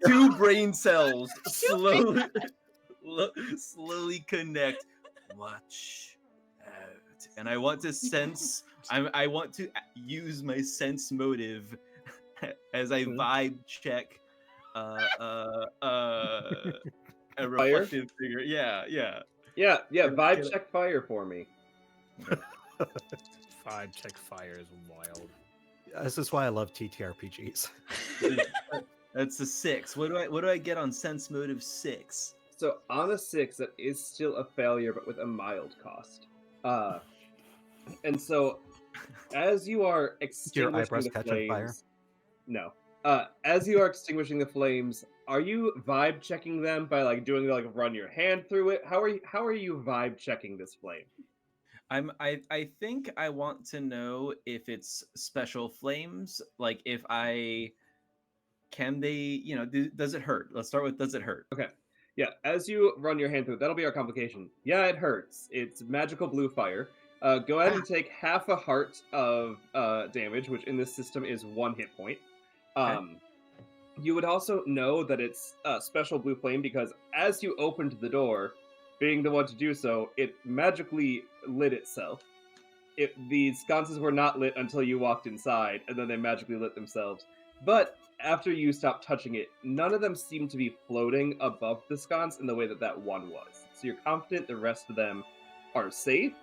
two brain cells slowly connect. Watch out, and I want to sense. I want to use my sense motive as I vibe check. A reflective figure. Yeah. Yeah. Vibe check fire for me. 5 check fire is wild. This is why I love TTRPGs. That's a 6. What do I get on sense motive 6? So on a 6, that is still a failure, but with a mild cost. And so as you are Your extinguishing eyebrows the catching fire. flames, no. As you are extinguishing the flames, are you vibe checking them by like doing like run your hand through it? How are you vibe checking this flame? I think I want to know if it's special flames. Like if I can they, does it hurt? Let's start with does it hurt? Okay. Yeah, as you run your hand through it, that'll be our complication. Yeah, it hurts. It's magical blue fire. Go ahead and take half a heart of damage, which in this system is 1 hit point. Okay. You would also know that it's special blue flame because as you opened the door, being the one to do so, it magically lit itself. The sconces were not lit until you walked inside, and then they magically lit themselves. But after you stopped touching it, none of them seem to be floating above the sconce in the way that that one was. So you're confident the rest of them are safe.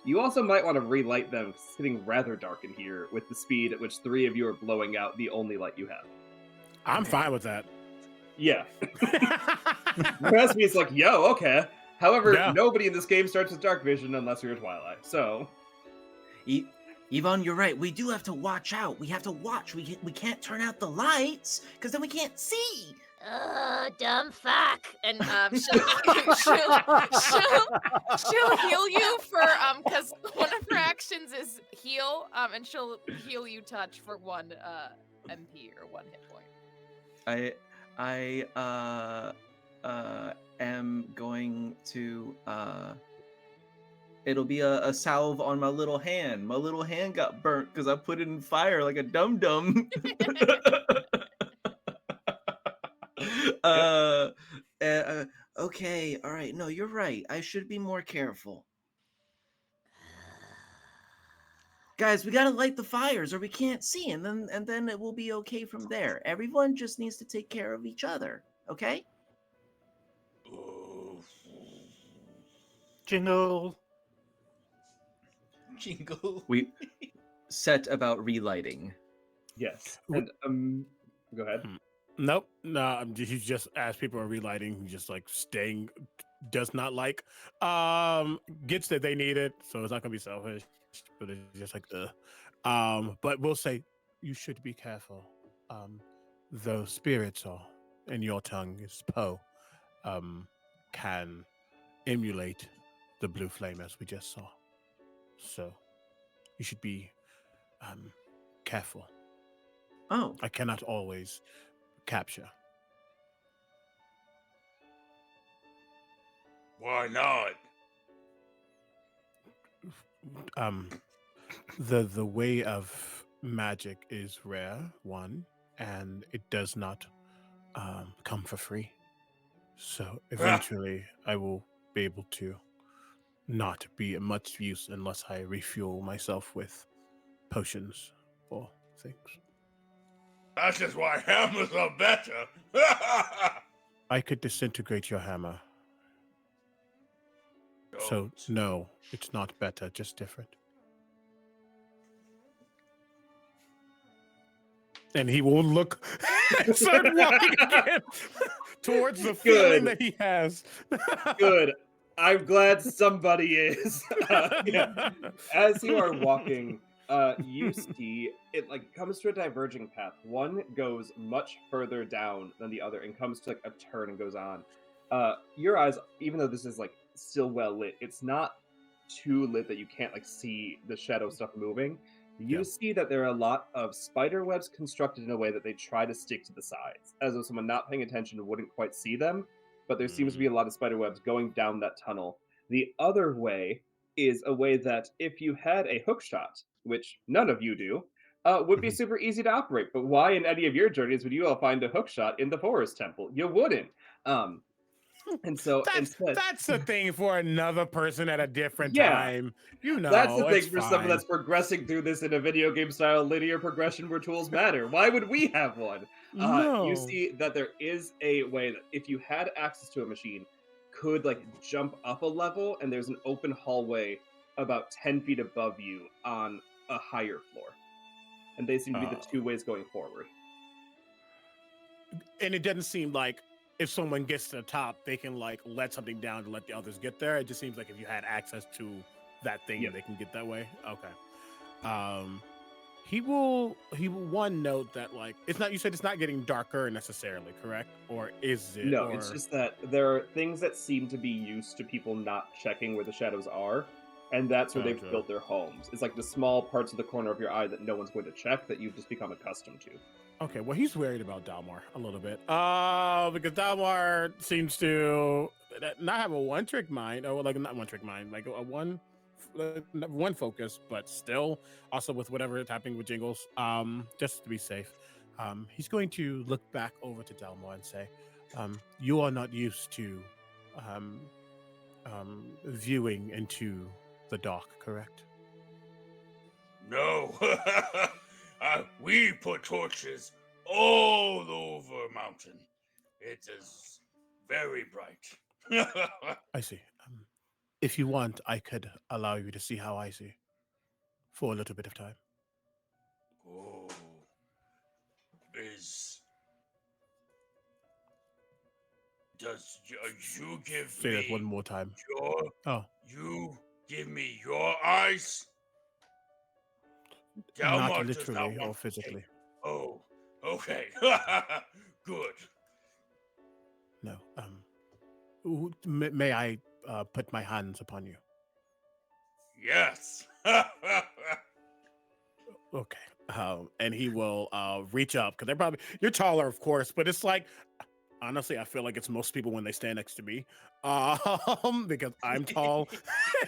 You also might want to relight them because it's getting rather dark in here with the speed at which 3 of you are blowing out the only light you have. I'm fine with that. Yeah. Trust me, it's like, yo, okay. However, Yeah. nobody in this game starts with dark vision unless you're a Twilight. So, Yvonne, you're right. We do have to watch out. We have to watch. We can't turn out the lights because then we can't see. Dumb fuck. And she'll heal you for because one of her actions is heal. And she'll heal you touch for 1 MP or 1 hit point. I am going to it'll be a salve on my little hand. My little hand got burnt because I put it in fire like a dum-dum. Okay, all right. No, you're right. I should be more careful. Guys, we gotta light the fires or we can't see, and then it will be okay from there. Everyone just needs to take care of each other, okay? Jingle. Jingle. We set about relighting. yes. And, go ahead. Nope. No, he just as people are relighting, just like staying, does not like, gets that they need it, so it's not gonna be selfish, but it's just like but we'll say you should be careful. The spirits are in your tongue is Poe, can emulate the blue flame as we just saw. So you should be careful. Oh, I cannot always capture. Why not? The way of magic is rare, one, and it does not come for free. So eventually I will be able to not be much use unless I refuel myself with potions or things. That's just why hammers are better. I could disintegrate your hammer. So no, it's not better, just different. And he will look and start walking again towards the feeling that he has. Good. I'm glad somebody is. Yeah. As you are walking, you see it like comes to a diverging path. One goes much further down than the other and comes to like a turn and goes on. Your eyes, even though this is like still well lit, it's not too lit that you can't like see the shadow stuff moving. You see that there are a lot of spider webs constructed in a way that they try to stick to the sides, as though someone not paying attention wouldn't quite see them. But there seems to be a lot of spider webs going down that tunnel. The other way is a way that if you had a hook shot, which none of you do, would be super easy to operate. But why in any of your journeys would you all find a hook shot in the forest temple? You wouldn't. And so instead, that's the thing for another person at a different Yeah. time. You know, that's the it's thing for someone fine. that's progressing through this in a video game style linear progression where tools matter. Why would we have one? No. You see that there is a way that if you had access to a machine, could like jump up a level, and there's an open hallway about 10 feet above you on a higher floor. And they seem to be the two ways going forward. And it doesn't seem like if someone gets to the top, they can like let something down to let the others get there. It just seems like if you had access to that thing, they can get that way. Okay. He will one note that like it's not, you said it's not getting darker necessarily, correct? Or is it? No, Or it's just that there are things that seem to be used to people not checking where the shadows are, and that's where they've Gotcha. built their homes. It's like the small parts of the corner of your eye that no one's going to check that you've just become accustomed to. Okay, well, he's worried about Dalmar a little bit. Because Dalmar seems to not have a one-trick mind, or like not one-trick mind, like a one focus, but still also with whatever is happening with Jingles. Just to be safe, he's going to look back over to Dalmar and say, "You are not used to viewing into the dark, correct?" No. We put torches all over mountain. It is very bright. I see. If you want, I could allow you to see how I see for a little bit of time. Oh, is does you give Say that one me more time. your Oh, you give me your eyes? not Dalmar does not literally or want to take. physically. Oh, okay. Good. No. May I put my hands upon you? Yes. Okay. And he will reach up because they're probably, you're taller, of course, but it's like, honestly, I feel like it's most people when they stand next to me, because I'm tall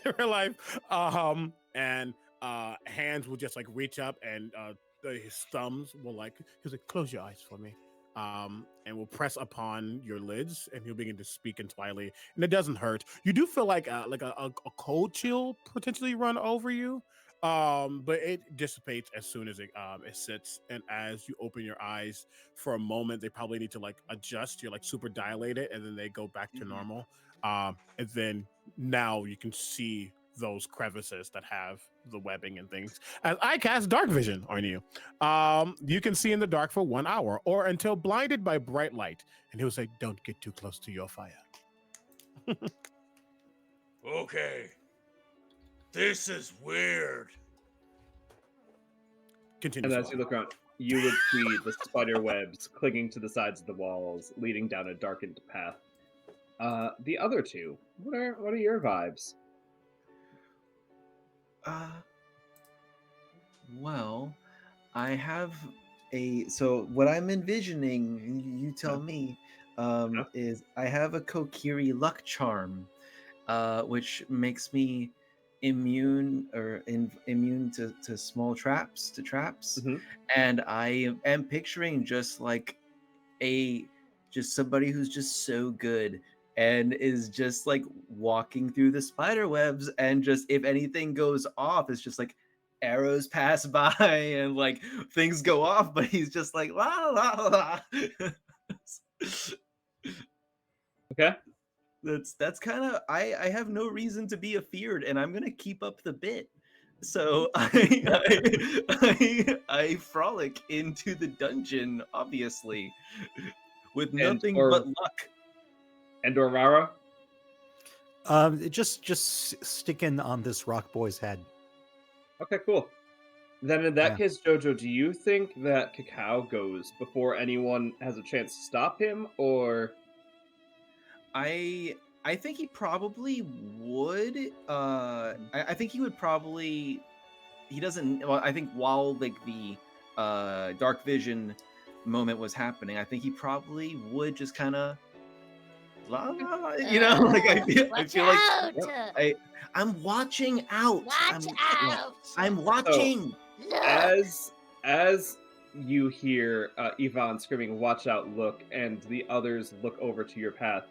in real life. And hands will just like reach up, and his thumbs will like, he's like, close your eyes for me. And will press upon your lids, and he'll begin to speak in Twilight, and it doesn't hurt. You do feel like a cold chill potentially run over you, but it dissipates as soon as it sits. And as you open your eyes for a moment, they probably need to like adjust. You're like super dilated, and then they go back to normal. And then now you can see those crevices that have the webbing and things. As I cast dark vision on you, you can see in the dark for 1 hour or until blinded by bright light. And he'll say, "Don't get too close to your fire." Okay. This is weird. Continue. And as you look around, you would see the spider webs clinging to the sides of the walls, leading down a darkened path. The other two, what are your vibes? Well, I have so what I'm envisioning, you tell me, Huh? is I have a Kokiri luck charm, which makes me immune to small traps, Mhm. and I am picturing just like just somebody who's just so good and is just like walking through the spider webs, and just if anything goes off, it's just like arrows pass by and like things go off, but he's just like la la la. Okay. That's kind of, I have no reason to be afeared, and I'm gonna keep up the bit. So I frolic into the dungeon, obviously, with nothing but luck. And Aurora? Just sticking on this rock boy's head. Okay, cool. Then in that Yeah. case, Jojo, do you think that Cacao goes before anyone has a chance to stop him, or I think he probably would. I think he would probably. He doesn't. Well, I think while like the dark vision moment was happening, I think he probably would just kind of la la la. You know, like Watch feel out! like I'm watching out. Watch out! I'm watching. Look! as you hear Yvonne screaming, "Watch out! Look!" and the others look over to your path,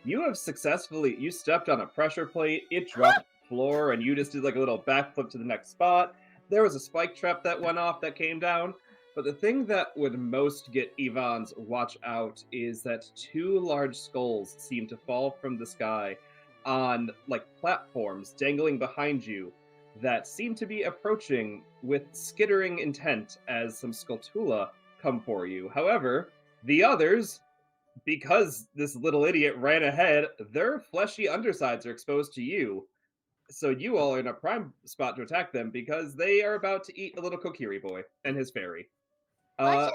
you have successfully stepped on a pressure plate. It dropped to the floor, and you just did like a little backflip to the next spot. There was a spike trap that went off that came down. But the thing that would most get Yvonne's watch out is that two large skulls seem to fall from the sky on like platforms dangling behind you that seem to be approaching with skittering intent as some Skulltula come for you. However, the others, because this little idiot ran ahead, their fleshy undersides are exposed to you. So you all are in a prime spot to attack them because they are about to eat a little Kokiri boy and his fairy. Watch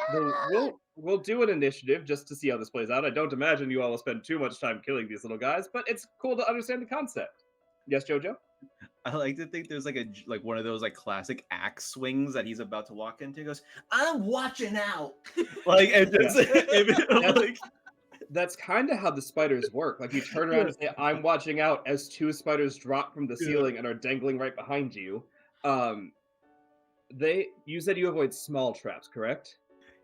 We'll do an initiative just to see how this plays out. I don't imagine you all will spend too much time killing these little guys, but it's cool to understand the concept. Yes, Jojo? I like to think there's like one of those like classic axe swings that he's about to walk into. He goes, "I'm watching out," like and just like That's kind of how the spiders work. Like you turn around and say, "I'm watching out," as two spiders drop from the ceiling and are dangling right behind you. You said you avoid small traps, correct?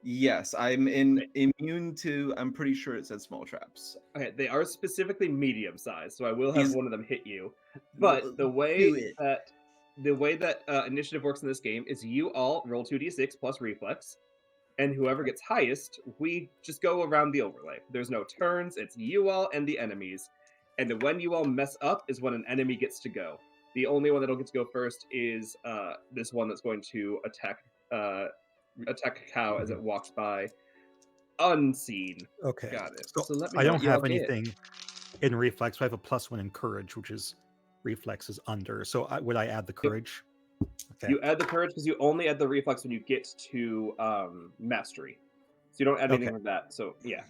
yes, immune to. I'm pretty sure it said small traps. Okay, they are specifically medium sized, so I will have He's- one of them hit you. But the Do way it. that initiative works in this game is you all roll 2d6 plus reflex, and whoever gets highest, we just go around the overlay. There's no turns, it's you all and the enemies. And when you all mess up is when an enemy gets to go. The only one that'll get to go first is this one that's going to attack a cow as it walks by unseen. Okay. Got it. So So let me I know don't what you all have get. anything in reflex. So I have a +1 in courage, which is reflex is under. So would I add the courage? Okay. You add the courage because you only add the reflex when you get to mastery. So you don't add anything Okay. like that. So yeah.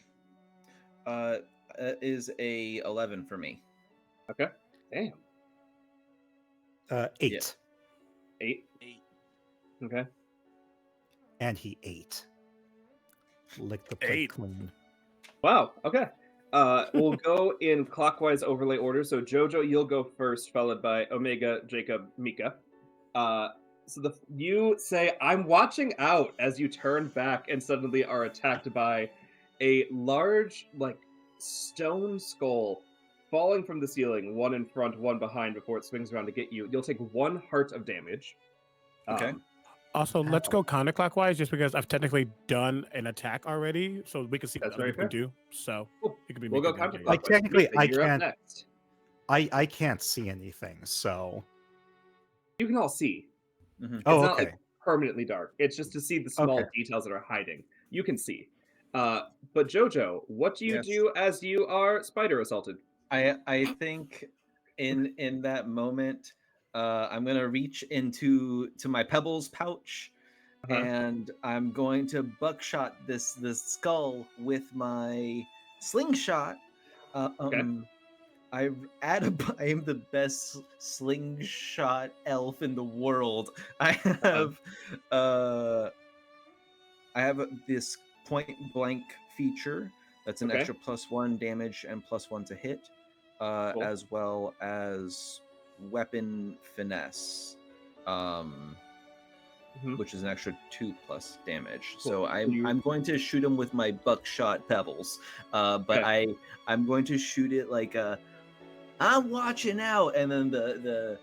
Is a 11 for me. Okay. Damn. 8. Yeah. 8. 8. Okay. And he ate. Lick the plate 8. clean. Wow. Okay. We'll go in clockwise overlay order. So Jojo, you'll go first, followed by Omega, Jacob, Mika. So you say, "I'm watching out," as you turn back and suddenly are attacked by a large, like, stone skull falling from the ceiling, one in front, one behind, before it swings around to get you. You'll take 1 heart of damage. Okay. Also, let's go counterclockwise just because I've technically done an attack already, so we can see That's what other very people do. So Cool. it could be We'll Mika go doing it. Like, counterclockwise. technically, Mika, I you're up can't- next. I can't see anything, so You can all see. Mhm. It's oh, not okay. like permanently dark. It's just to see the small Okay. details that are hiding. You can see. But Jojo, what do you Yes. do as you are spider assaulted? I think in that moment, I'm gonna reach to my pebbles pouch, Uh-huh. and I'm going to buckshot this skull with my slingshot. Okay. I am the best slingshot elf in the world. I have this point blank feature that's an Okay. extra +1 damage and +1 to hit, Cool. as well as weapon finesse, Mhm. which is an extra 2+ damage. Cool. So You- I'm going to shoot him with my buckshot pebbles, but Okay. I'm going to shoot it like I'm watching out, and then the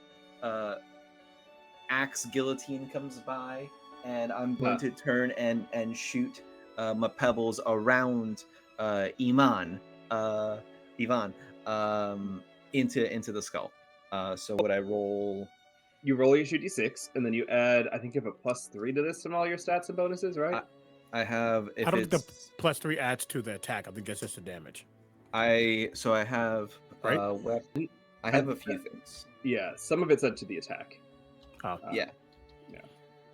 axe guillotine comes by, and I'm going to turn and shoot my pebbles around Ivan into the skull. So would I roll? You roll your shoot d6, and then you add, I think you have a +3 to this from all your stats and bonuses, right? I have if I don't think the it's +3 adds to the attack. I think that's just the damage. I have Right? weapon. I have a few things. Yeah, some of it's add to the attack. Oh, Yeah.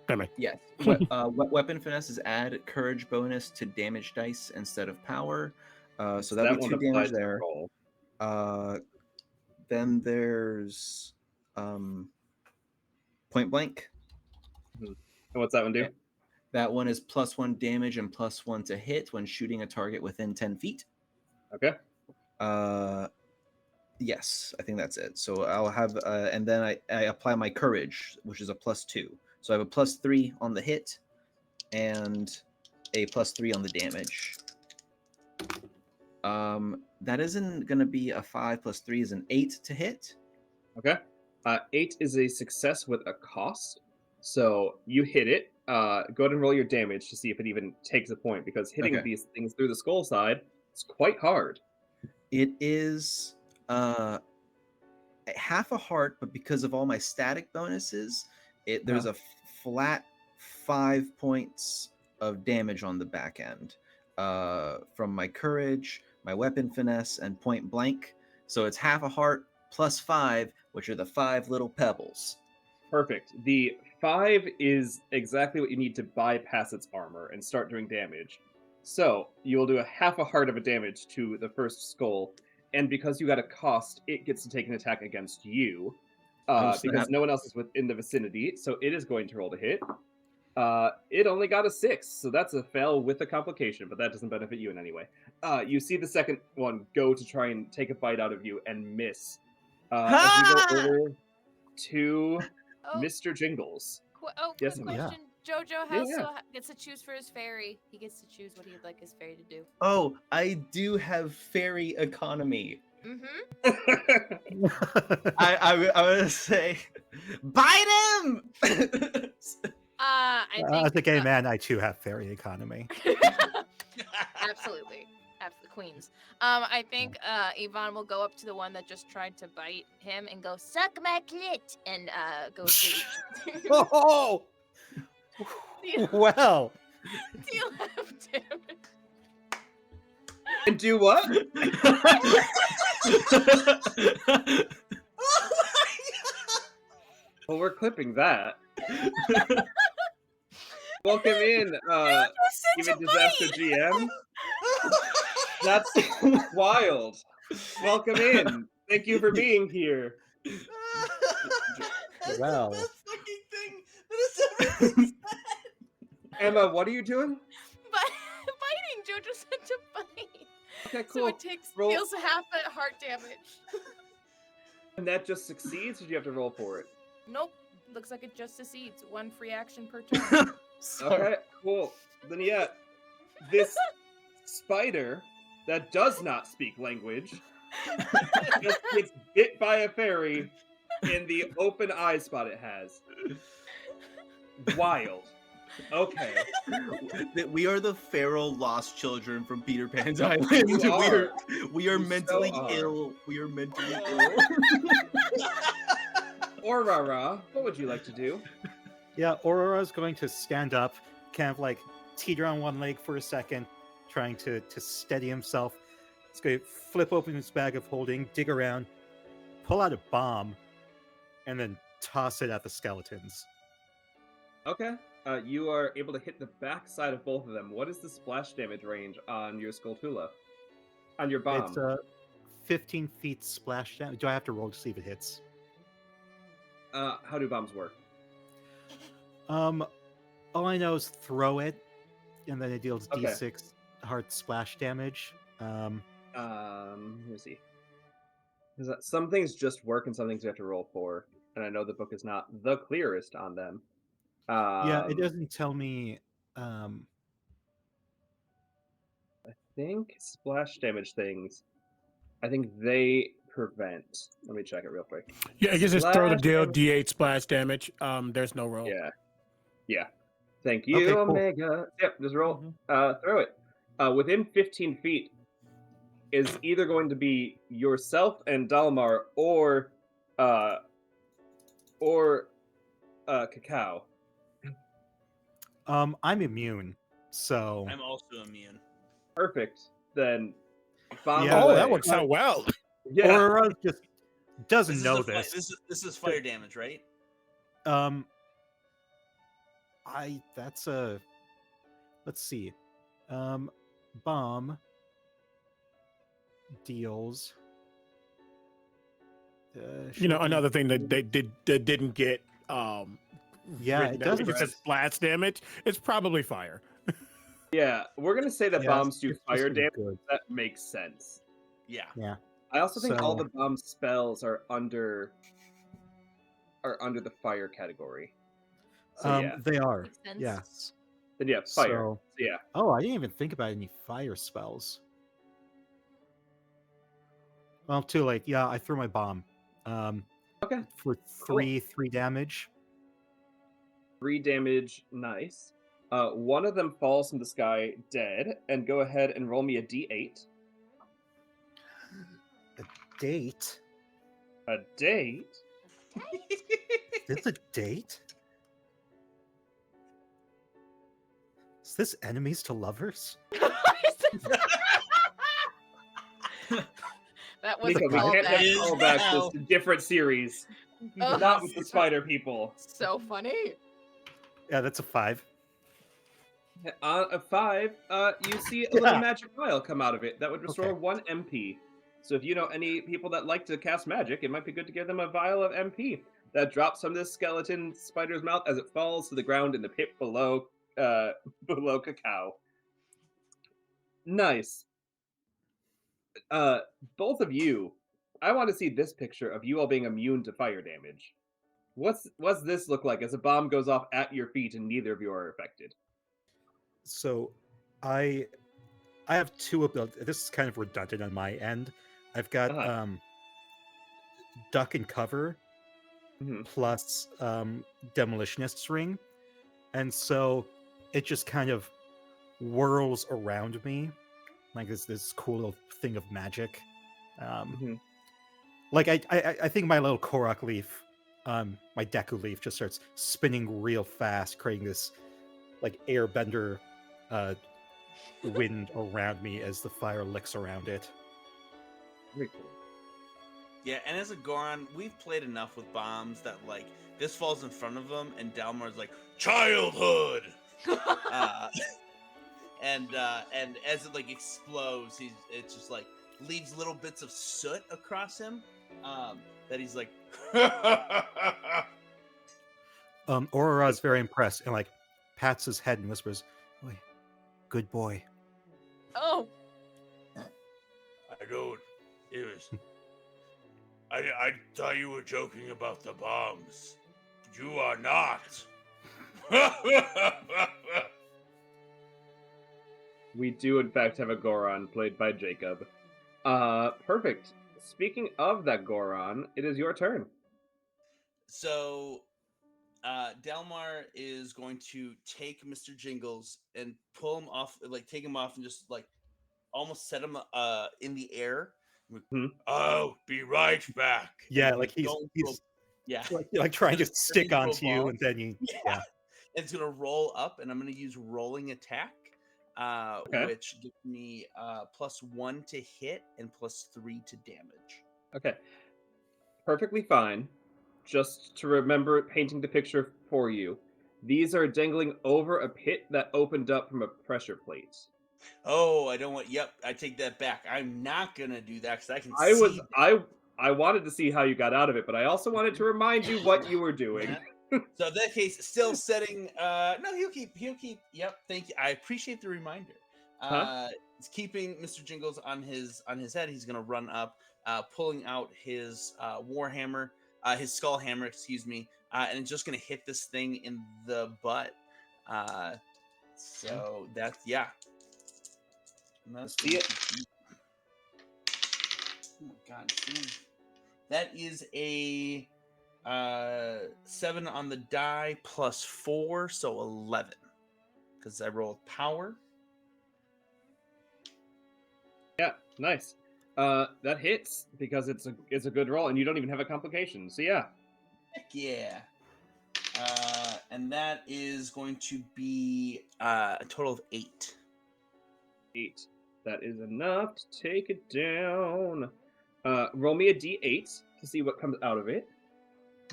damn it. Yes. Weapon finesse is add courage bonus to damage dice instead of power. So that'd be 2 one damage applies to there. roll. Then there's point blank. And what's that one do? Yeah. That one is +1 damage and +1 to hit when shooting a target within 10 feet. Okay. Yes, I think that's it. So I'll have, and then I apply my courage, which is a +2. So I have a +3 on the hit, and a +3 on the damage. That isn't gonna be a 5 + 3 is an 8 to hit. Okay. 8 is a success with a cost. So you hit it. Go ahead and roll your damage to see if it even takes a point, because hitting Okay. these things through the skull side is quite hard. It is half a heart, but because of all my static bonuses, there's a flat 5 points of damage on the back end from my courage, my weapon finesse, and point blank. So it's half a heart plus 5, which are the 5 little pebbles. Perfect. The 5 is exactly what you need to bypass its armor and start doing damage. So you'll do a half a heart of a damage to the first skull, and because you got a cost, it gets to take an attack against you. Oh, Because snap. no one else is within the vicinity, so it is going to roll to hit. It only got a 6, so that's a fail with a complication, but that doesn't benefit you in any way. You see the second one go to try and take a bite out of you and miss. As we go over to Oh, Mr. Jingles. quick Yes, yeah. question. Jojo Yeah, also gets to choose for his fairy. He gets to choose what he'd like his fairy to do. Oh, I do have fairy economy. Mm-hmm. I would say, bite him! I think As a gay man, I too have fairy economy. Absolutely. Queens. I think Yvonne will go up to the one that just tried to bite him and go, suck my clit, and go to Oh, well. deal him damage. And do what? Well, we're clipping that. Welcome in, even Disaster GM. That's wild. Welcome in. Thank you for being here. Well. That's the best fucking thing that has ever been said. Emma, what are you doing? Biting. Jojo said to bite. Okay, So cool. it Roll. deals half a heart damage. And that just succeeds, or do you have to roll for it? Nope. Looks like it just succeeds. One free action per turn. Okay, cool. Then yeah, this spider that does not speak language just gets bit by a fairy in the open eye spot it has. Wild. Okay. We are the feral lost children from Peter Pan's Island. You are. We are You mentally so are. ill. We are mentally ill. Aurora, what would you like to do? Yeah, Aurora's going to stand up, kind of like teeter on one leg for a second, trying to steady himself. He's going to flip open his bag of holding, dig around, pull out a bomb, and then toss it at the skeletons. Okay. You are able to hit the back side of both of them. What is the splash damage range on your Skulltula? On your bomb? It's 15 feet splash down. Do I have to roll to see if it hits? How do bombs work? All I know is throw it, and then it deals Okay. D6 heart splash damage. Let me see. Because some things just work and some things you have to roll for. And I know the book is not the clearest on them. Yeah, it doesn't tell me. I think splash damage things, I think they prevent. Let me check it real quick. Yeah, you just throw the Splash deal damage. D8 splash damage. There's no roll. Yeah. Yeah. Thank you, Okay, cool. Omega. Yep, just roll. Mhm. Throw it. Within 15 feet is either going to be yourself and Dalmar or Cacao. I'm immune, so I'm also immune. Perfect. Then bomb Yeah, Oh, away. that works out well. Yeah. Aurora just doesn't This is know a fi- this. This is fire damage, right? That's a. Let's see. Bomb deals. Another thing that they didn't get. Yeah, written it down doesn't. because it's splash damage. It's probably fire. Yeah, we're gonna say that Yeah, bombs do it's just fire gonna be damage. good. That makes sense. Yeah. Yeah. I also think all So- the bomb spells are under the fire category. So yeah. They are. Makes sense. Yes. Then yeah, fire. So, So, yeah. oh, I didn't even think about any fire spells. Well, too late. Yeah, I threw my bomb. Okay. For three damage. 3 damage, nice. One of them falls from the sky dead, and go ahead and roll me a d8. Date. A date? Is this a date? Is this enemies to lovers? That was Nico, a we can't have Is callbacks now. to different series. Oh. Not with the spider people. so funny. Yeah, that's a 5. On a 5, you see a little Yeah. magic vial come out of it that would restore Okay. 1 MP. So if you know any people that like to cast magic, it might be good to give them a vial of MP that drops from this skeleton spider's mouth as it falls to the ground in the pit below below Cacao. Nice. Both of you, I want to see this picture of you all being immune to fire damage. What's this look like as a bomb goes off at your feet and neither of you are affected? So I have 2 abilities. This is kind of redundant on my end. I've got Uh-huh. duck and cover Mhm. plus demolitionist's ring, and so it just kind of whirls around me like this cool little thing of magic. Mhm. Like I think my little Korok leaf, my Deku leaf, just starts spinning real fast, creating this like airbender wind around me as the fire licks around it. Very cool. Yeah, and as a Goron, we've played enough with bombs that like this falls in front of them, and Dalmar's like Childhood. uh, and as it like explodes, it's just like leaves little bits of soot across him. That he's like, Aurora is very impressed and like pats his head and whispers, "Oi, good boy." Oh, I don't. It was. I thought you were joking about the bombs. You are not. We do, in fact, have a Goron played by Jacob. Perfect. Speaking of that Goron, it is your turn. so. Delmar is going to take Mr. Jingles and pull him off, like take him off, and just like almost set him in the air. I'll be right back. Yeah, like he's Yeah. like trying to Just stick turn into a onto you, ball. and then you Yeah. It's gonna roll up, and I'm gonna use rolling attack, Okay. which gives me +1 to hit and +3 to damage. Okay. Perfectly fine. Just to remember painting the picture for you. These are dangling over a pit that opened up from a pressure plate. Oh, I don't want. Yep, I take that back. I'm not gonna do that because I can I was see. I wanted to see how you got out of it, but I also wanted to remind you what you were doing. So in that case, still setting. No, he'll keep. Yep, thank you. I appreciate the reminder. Huh? It's keeping Mr. Jingles on his head. He's gonna run up, pulling out his warhammer, his skull hammer, excuse me, and it's just gonna hit this thing in the butt. So that's yeah. And that's See it? Oh my god, Steve. That is a 7 on the die +4, so 11. Because I rolled power. Yeah, nice. That hits because it's a good roll, and you don't even have a complication. So yeah. Heck yeah. And that is going to be a total of 8. 8. That is enough to take it down. Roll me a d8 to see what comes out of it.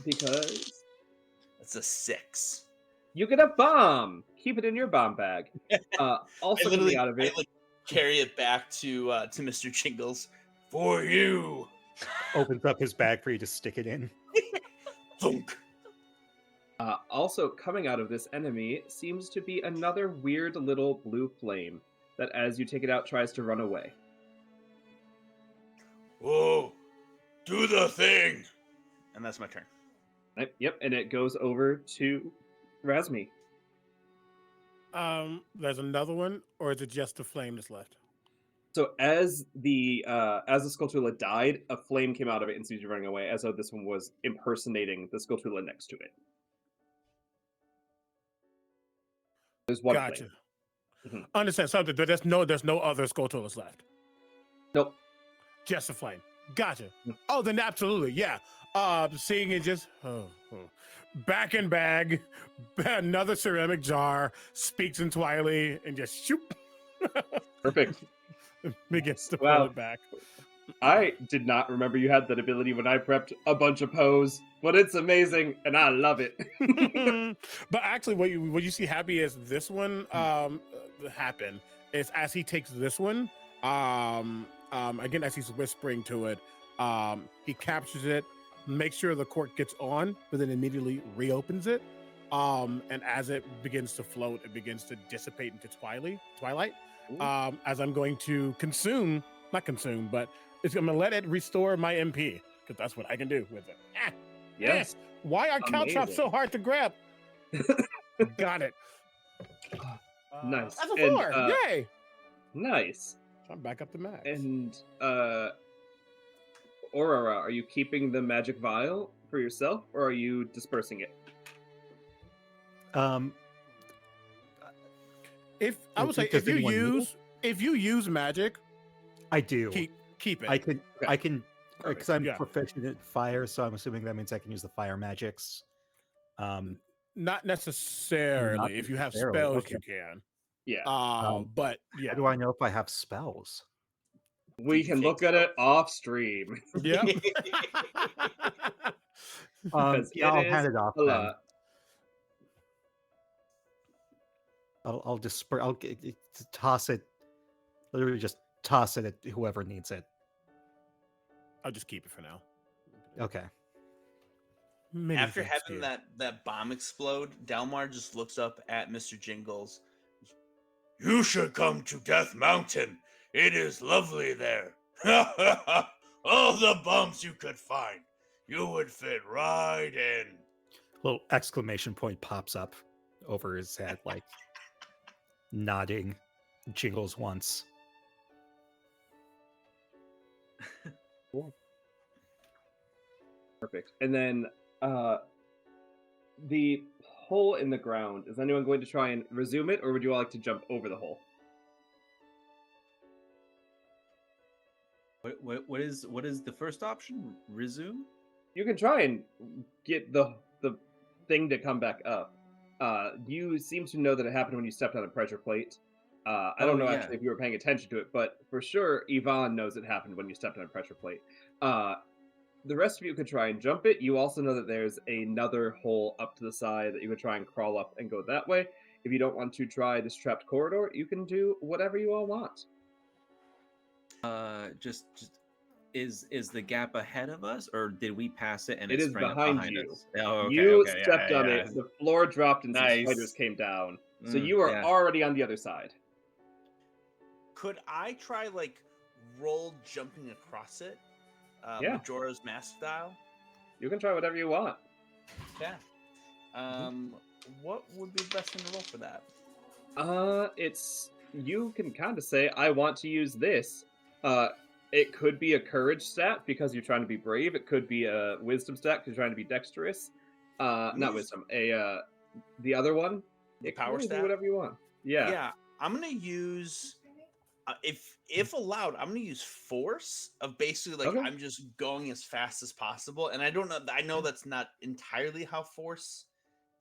Because That's a 6. you get a bomb. Keep it in your bomb bag. Also coming out of it. I like carry it back to Mr. Jingles. For you. opens up his bag for you to stick it in. Thunk. Also coming out of this enemy seems to be another weird little blue flame that, as you take it out, tries to run away. Oh, do the thing. And that's my turn. Yep, and it goes over to Razmi. There's another one, or is it just the flame that's left? So as the Skulltula died, a flame came out of it and seems to be running away, as though this one was impersonating the Skulltula next to it. There's one Gotcha. flame. Understand something. There's no other Skulltulas left. Nope. Just a flame. Gotcha. Mm. Oh, then absolutely, yeah. Seeing it just back in bag, another ceramic jar, speaks in Twilight, and just shoop. Perfect. Begins to Wow. pull it back. I did not remember you had that ability when I prepped a bunch of pose, but it's amazing and I love it. But actually, what you see happy is this one happen is as he takes this one, again as he's whispering to it, he captures it, makes sure the cork gets on, but then immediately reopens it. And as it begins to float, it begins to dissipate into twilight. As I'm going to not consume, but I'm gonna let it restore my MP because that's what I can do with it. Yes. Why are caltrops so hard to grab? Got it. Nice. That's a And, 4. Yay! Nice. So I'm back up to max. And Aurora, are you keeping the magic vial for yourself, or are you dispersing it? If I would say Does anyone need it? if you use magic, I do. keep it. I can because I'm Yeah. proficient at fire, so I'm assuming that means I can use the fire magics. Not necessarily. If you have spells, okay. you can. Yeah. But yeah. How do I know if I have spells? We Did you can take look at it spells? off stream. Yep. Because Yeah, I'll it is hand it off a then. lot. I'll toss it. Literally, just toss it at whoever needs it. I'll just keep it for now. Okay. Many After thanks, having dear. that bomb explode, Delmar just looks up at Mr. Jingles. You should come to Death Mountain. It is lovely there. All the bombs you could find. You would fit right in. Little exclamation point pops up over his head, like nodding. Jingles once. Perfect. And then the hole in the ground, is anyone going to try and resume it, or would you all like to jump over the hole? What is the first option? Resume? You can try and get the thing to come back up. You seem to know that it happened when you stepped on a pressure plate. I don't know yeah. actually if you were paying attention to it, but for sure, Yvonne knows it happened when you stepped on a pressure plate. The rest of you could try and jump it. You also know that there's another hole up to the side that you could try and crawl up and go that way. If you don't want to try this trapped corridor, you can do whatever you all want. Just is the gap ahead of us, or did we pass it and It it is sprang up behind behind you. us? Oh, okay, You okay, stepped yeah, on yeah. it, the floor dropped and some Nice. spiders came down. So Mm, you are yeah. already on the other side. Could I try like roll jumping across it? Yeah. Majora's Mask style? You can try whatever you want. Yeah. What would be the best thing to roll for that? It's you can kind of say I want to use this. It could be a courage stat because you're trying to be brave. It could be a wisdom stat because you're trying to be dexterous. Not Use- wisdom. The other one. The It can power really be stat? whatever you want. Yeah. Yeah, I'm gonna use if allowed, I'm gonna use force of basically like Okay. I'm just going as fast as possible. And I don't know, I know that's not entirely how force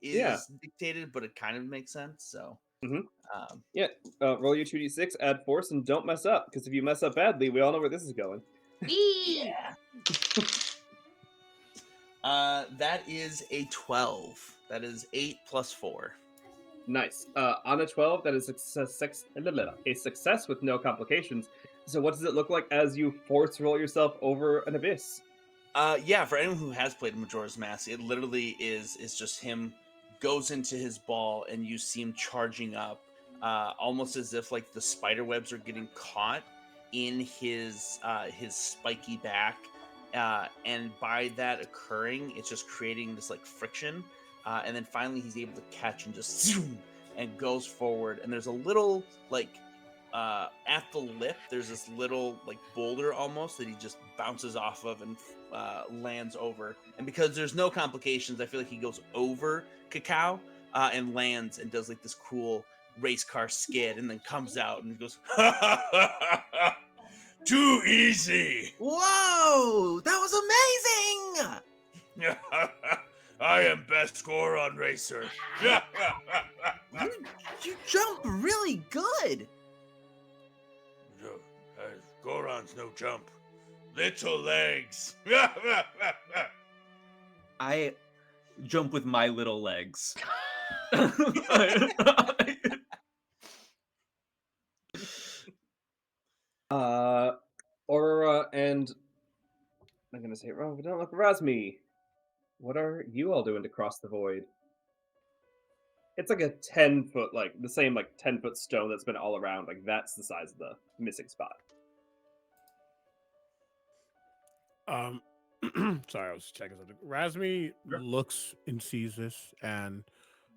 is Yeah. dictated, but it kind of makes sense. So Mhm. um, Yeah. Roll your 2d6, add force, and don't mess up. Because if you mess up badly, we all know where this is going. Eee! that is a 12. That is 8 plus 4. Nice. On a 12, that is a success with no complications. So what does it look like as you force roll yourself over an abyss? Yeah, for anyone who has played Majora's Mask, it literally is just him goes into his ball and you see him charging up, almost as if like the spider webs are getting caught in his spiky back, and by that occurring, it's just creating this like friction, and then finally he's able to catch and just zoom and goes forward. And there's a little like at the lip, there's this little like boulder almost that he just bounces off of and lands over. And because there's no complications, I feel like he goes over Cacao and lands and does like this cool race car skid and then comes out and goes, Too easy. Whoa, that was amazing! I am best Goron racer. You jump really good. Goron's no jump. Little legs. I jump with my little legs. Aurora and I'm gonna say it wrong, but don't look Razmi. What are you all doing to cross the void? It's like a 10-foot, like the same like 10-foot stone that's been all around. Like that's the size of the missing spot. Sorry, I was checking something. Razmi looks and sees this and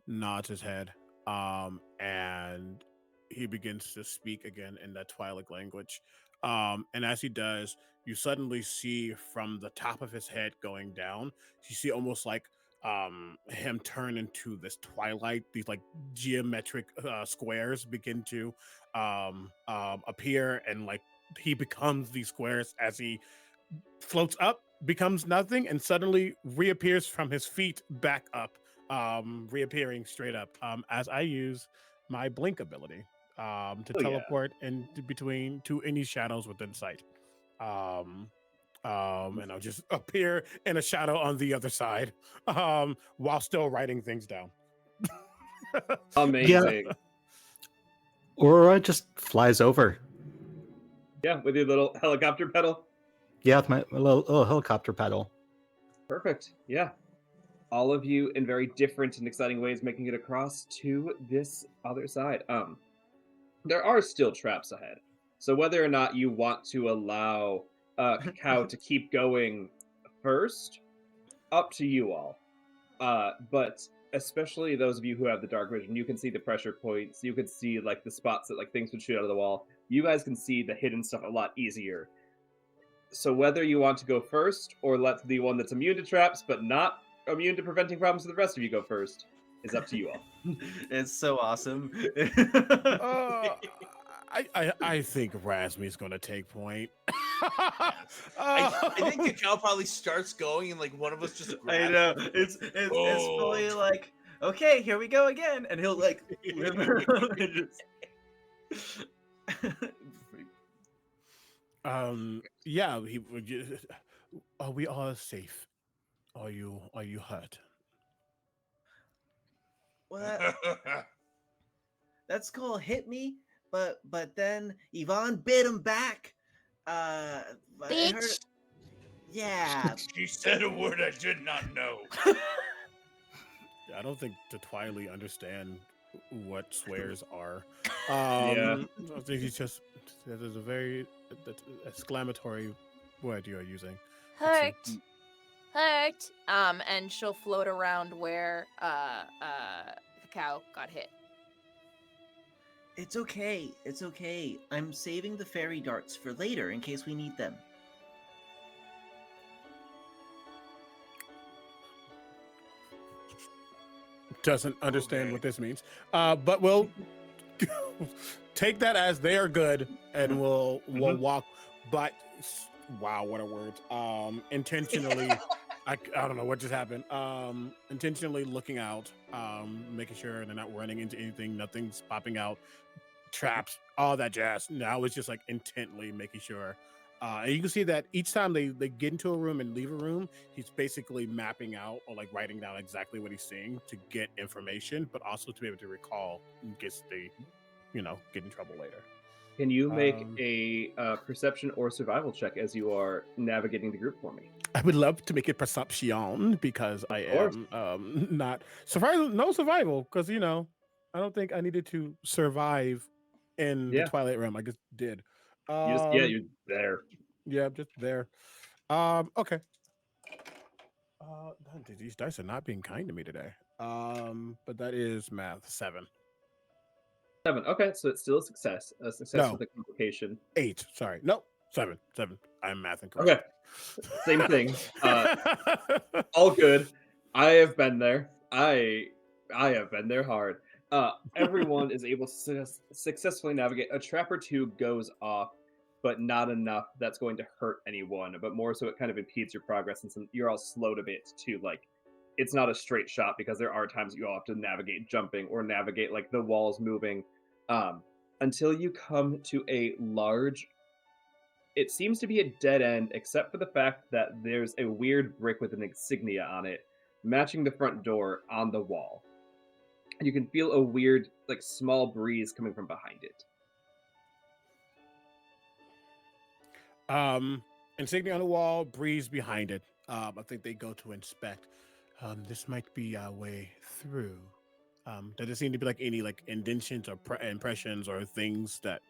nods his head. And he begins to speak again in that Twilight language. And as he does, you suddenly see from the top of his head going down, you see almost like him turn into this twilight. These like geometric squares begin to appear, and like he becomes these squares as he floats up, becomes nothing, and suddenly reappears from his feet back up, reappearing straight up. As I use my blink ability to Oh, yeah. teleport in between to any shadows within sight. And I'll just appear in a shadow on the other side, while still writing things down. Amazing. Aurora just flies over. Yeah, with your little helicopter pedal. Yeah, with my little helicopter pedal. Perfect. Yeah. All of you in very different and exciting ways making it across to this other side. There are still traps ahead. So whether or not you want to allow Cacao to keep going first, up to you all. But especially those of you who have the dark vision, you can see the pressure points, you can see like the spots that like things would shoot out of the wall. You guys can see the hidden stuff a lot easier. So whether you want to go first or let the one that's immune to traps but not immune to preventing problems for the rest of you go first is up to you all. It's so awesome. I think Razmi's gonna take point. I think Cacao probably starts going, and like one of us just I grabs know. him. It's Oh. probably like, okay, here we go again, and he'll like whip around and just. Yeah, are we all safe? Are you hurt? Well, that skull hit me, but then Yvonne bit him back. I heard. Bitch. Yeah. She said a word I did not know. I don't think the Twilight understand what swears are. Yeah. I think he's just there's a very exclamatory word you're using. Hurt. Hurt. And she'll float around where Cacao got hit. It's okay. It's okay. I'm saving the fairy darts for later in case we need them. Doesn't understand Okay. what this means. But we'll take that as they are good, and we'll walk. But wow, what a word! Intentionally, I don't know what just happened. Intentionally looking out, making sure they're not running into anything, nothing's popping out, traps, all that jazz. Now it's just like intently making sure. And you can see that each time they get into a room and leave a room, he's basically mapping out or like writing down exactly what he's seeing to get information, but also to be able to recall in case they, get in trouble later. Can you make a perception or survival check as you are navigating the group for me? I would love to make it perception because I course. am not survival. No survival because I don't think I needed to survive in the Yeah. Twilight realm. I just did. You're there. Yeah, I'm just there. Okay. These dice are not being kind to me today. But that is math 7. 7. Okay, so it's still a success. A success No. with a complication. 8. Sorry. No. 7. I'm math incorrect. Okay. Same thing. All good. I have been there. I have been there hard. Everyone is able to successfully navigate. A trap or two goes off, but not enough that's going to hurt anyone, but more so it kind of impedes your progress, and you're all slowed a bit too. Like, it's not a straight shot because there are times you all have to navigate jumping or navigate like the walls moving, until you come to a large it seems to be a dead end, except for the fact that there's a weird brick with an insignia on it, matching the front door on the wall. And you can feel a weird, like, small breeze coming from behind it. Insignia on the wall, breeze behind it. I think they go to inspect. This might be our way through. Does there seem to be like any like indentions or impressions or things that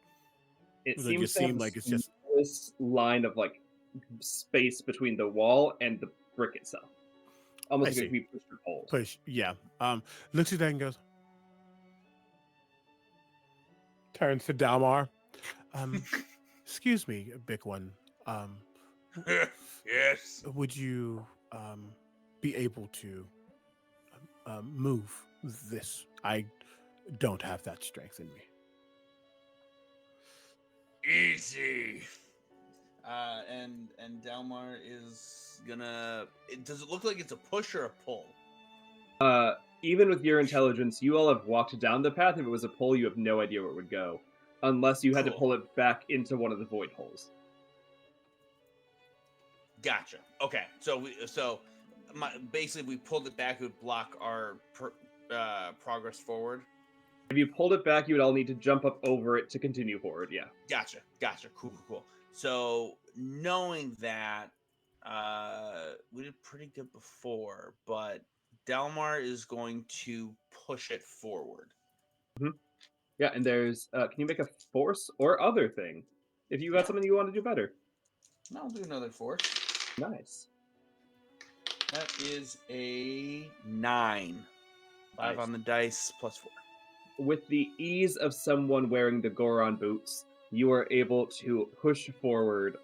It would seems just to have seem the like it's just smallest line of, like, space between the wall and the brick itself. Almost I like it see. could be pushed or pulled. push? Yeah. Looks at that and goes. Turns to Dalmar. Excuse me, big one. Um, Yes. would you be able to move this? I don't have that strength in me. Easy. And Dalmar is gonna. Does it look like it's a push or a pull? Even with your intelligence, you all have walked down the path. If it was a pull, you have no idea where it would go. Unless you had to Cool. pull it back into one of the void holes. Gotcha. Okay, so basically we pulled it back. It would block our progress forward. If you pulled it back, you would all need to jump up over it to continue forward, yeah. Gotcha. Cool. So knowing that, we did pretty good before, but Dalmar is going to push it forward. Yeah, and there's, can you make a force or other thing? If you got Yeah. something you want to do better. I'll do another force. Nice. That is a 9. 5 Nice. on the dice plus 4. With the ease of someone wearing the Goron boots, you are able to push forward.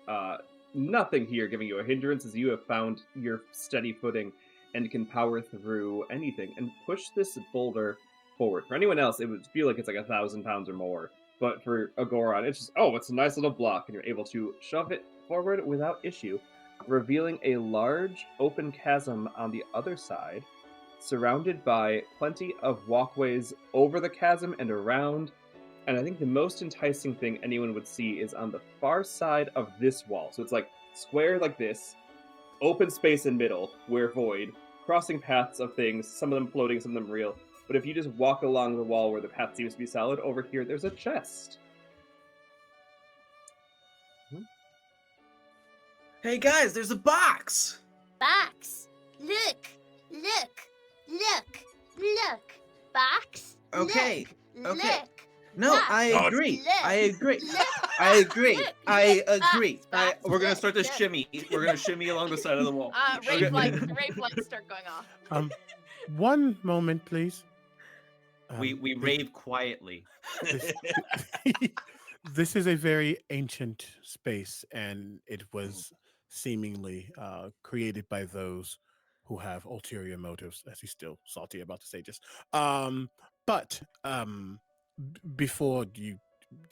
Nothing here giving you a hindrance, as you have found your steady footing and can power through anything and push this boulder forward. For anyone else, it would feel like it's like 1,000 pounds or more. But for a Goron, it's just, oh, it's a nice little block, and you're able to shove it forward without issue, revealing a large open chasm on the other side, surrounded by plenty of walkways over the chasm and around. And I think the most enticing thing anyone would see is on the far side of this wall. So it's like square like this, open space in middle, where void, crossing paths of things, some of them floating, some of them real. But if you just walk along the wall where the path seems to be solid, over here there's a chest. Hey guys, there's a box. Box. Look. Box. Okay, Look. okay. Look. No, Box. I Not- agree. Look. I agree. Look. I agree. Look. I Box. agree. Box. We're gonna start to Look. shimmy. We're gonna shimmy along the side of the wall. Rape Okay. lights start going off. One moment, please. We Th- rave quietly. This, this is a very ancient space, and it was seemingly created by those who have ulterior motives. As he's still salty about the sages. But before you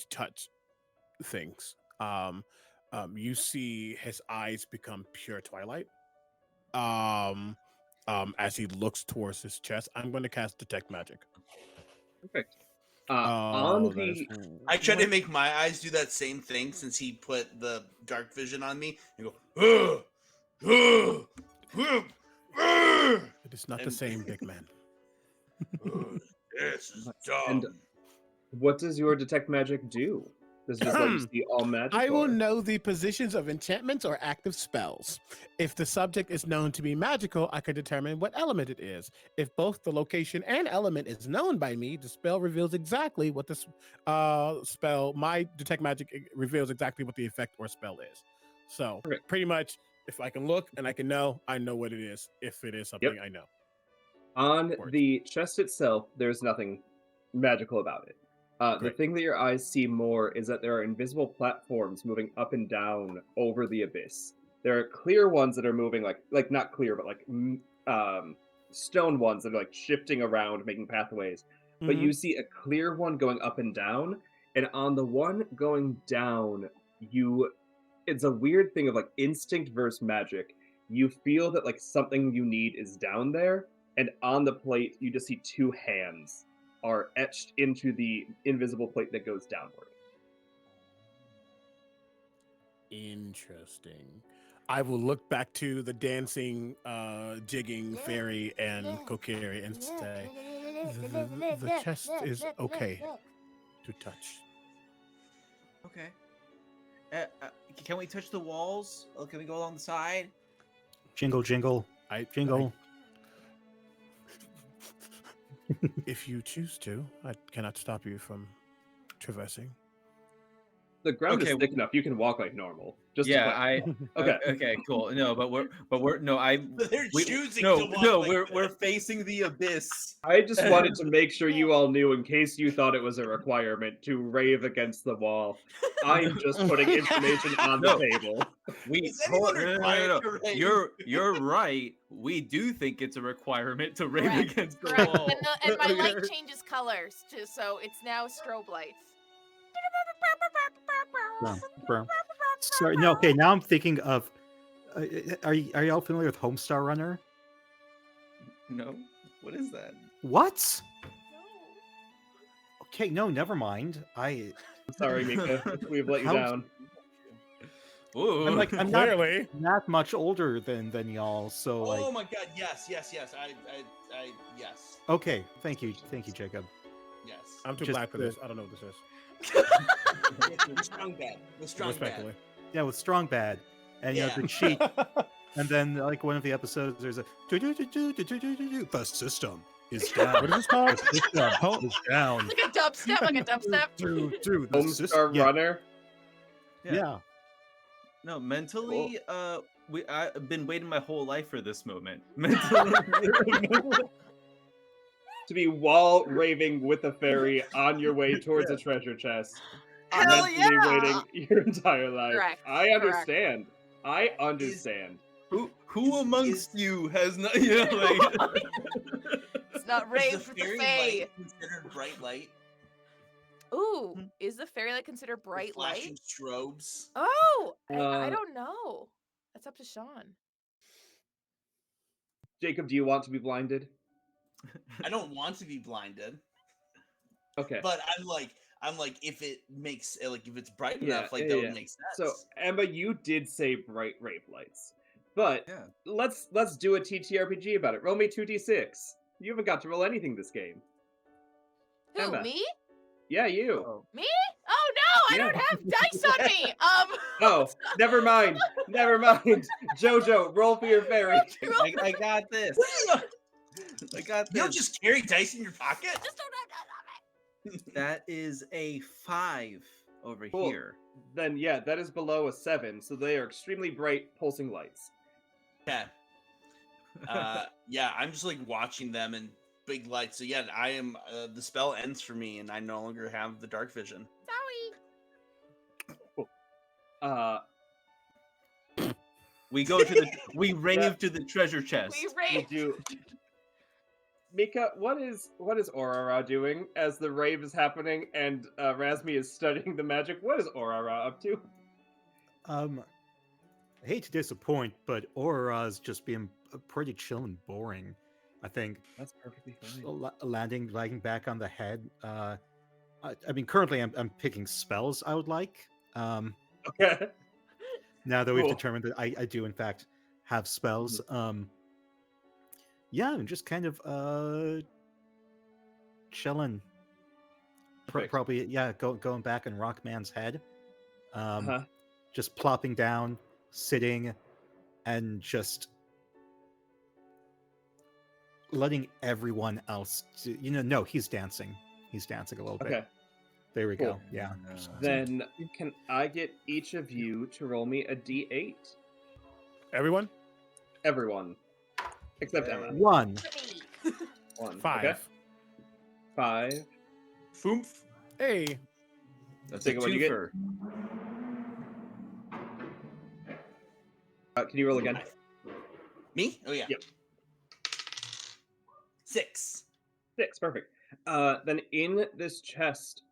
touch things, you see his eyes become pure twilight. As he looks towards his chest, I'm going to cast detect magic. Perfect. Oh, On that is the I tried to make my eyes do that same thing since he put the dark vision on me and go, it is not the and- same, big man. This is And dumb. what does your detect magic do? Does it just let you see all magic? I will or- know the positions of enchantments or active spells. If the subject is known to be magical, I can determine what element it is. If both the location and element is known by me, the spell reveals exactly what this spell, my detect magic reveals exactly what the effect or spell is. So Perfect. pretty much, if I can look and I know what it is. If it is something I know. On Words. the chest itself, there's nothing magical about it. The Great. thing that your eyes see more is that there are invisible platforms moving up and down over the abyss. There are clear ones that are moving like not clear, but like stone ones that are like shifting around, making pathways. But Mhm. you see a clear one going up and down, and on the one going down, it's a weird thing of like instinct versus magic. You feel that like something you need is down there, and on the plate you just see two hands are etched into the invisible plate that goes downward. Interesting. I will look back to the dancing, jigging fairy and Kokiri and say, the chest is okay to touch. Okay. Can we touch the walls? Or can we go along the side? Jingle, jingle, jingle. If you choose to, I cannot stop you from traversing. The ground Okay, is thick enough. You can walk like normal. Just to Yeah, clarify. I. Okay. Okay, cool. No, but we're no. I. They're We, choosing no, to walk no. like We're this. facing the abyss. I just wanted to make sure you all knew, in case you thought it was a requirement, to rave against the wall. I'm just putting information on the No. table. We Is anyone required to rave? You're right. We do think it's a requirement to rave Correct, against the correct. wall. And my light changes colors, too, so it's now strobe lights. Sorry, no. Okay, now I'm thinking of. Are y'all familiar with Homestar Runner? No, what is that? What? Okay, no, never mind. I'm sorry, Mika. We've let you How- down. Ooh. I'm not Clearly. that much older than y'all, so like. Oh my god, yes. I yes. Okay, thank you, Jacob. Yes. I'm too Just black for the- this. I don't know what this is. With strong bad. With strong bad. Respectfully. Yeah, with Strong Bad, and you know Yeah. the cheat, and then like one of the episodes, there's a the system is down. What is this called? The system is down. Like a dubstep, like a dubstep. The Homestar system. Runner. Yeah. No, mentally, I've been waiting my whole life for this moment. Mentally, To be wall raving with a fairy on your way towards a treasure chest. Hell Mentally yeah! waiting your entire life. Correct, I correct. understand. I understand. who amongst you has not? You know, like, It's not Is rave the with the fairy fae. light considered bright light? Ooh, is the fairy light considered With bright flashing light? strobes. Oh, I Uh, don't know. That's up to Sean. Jacob, do you want to be blinded? I don't want to be blinded, Okay. but I'm like, if it makes like if it's bright enough, like that would make sense. So Emma, you did say bright rave lights, but yeah. let's do a TTRPG about it. Roll me 2d6. You haven't got to roll anything this game. Who, Emma. me? Yeah, you. Oh. Me? Oh no, I Yeah. don't have dice on me. Oh, never mind. Never mind. Jojo, roll for your fairy. I got this. I got You don't this. just carry dice in your pocket. Just don't. That is a 5 over Cool. here. Then yeah, that is below a 7, so they are extremely bright, pulsing lights. Okay. Yeah, I'm just like watching them in big lights. So yeah, I am. The spell ends for me, and I no longer have the dark vision. Sorry. We go to the we rave Yeah. to the treasure chest. We You rave. do. Mika, what is Aurora doing as the rave is happening and Razmi is studying the magic? What is Aurora up to? I hate to disappoint, but Aura's just being pretty chill and boring. I think That's perfectly fine. landing back on the head. I mean, currently I'm picking spells I would like. Okay. Now that we've Cool. determined that I do in fact have spells. Yeah, I'm just kind of chilling. Perfect. Probably yeah, going back on Rockman's head. Uh-huh. Just plopping down, sitting, and just letting everyone else no, he's dancing. He's dancing a little bit. Okay. There we Cool. go. Yeah. Then can I get each of you to roll me a d8? Everyone? Everyone. Except Hey. Emma. 1. 1. 5. Okay. 5. Foomf. Hey. That's Jacob, what do you get? twofer. Can you roll again? Me? Oh yeah. Yep. 6. 6. Perfect. Then in this chest,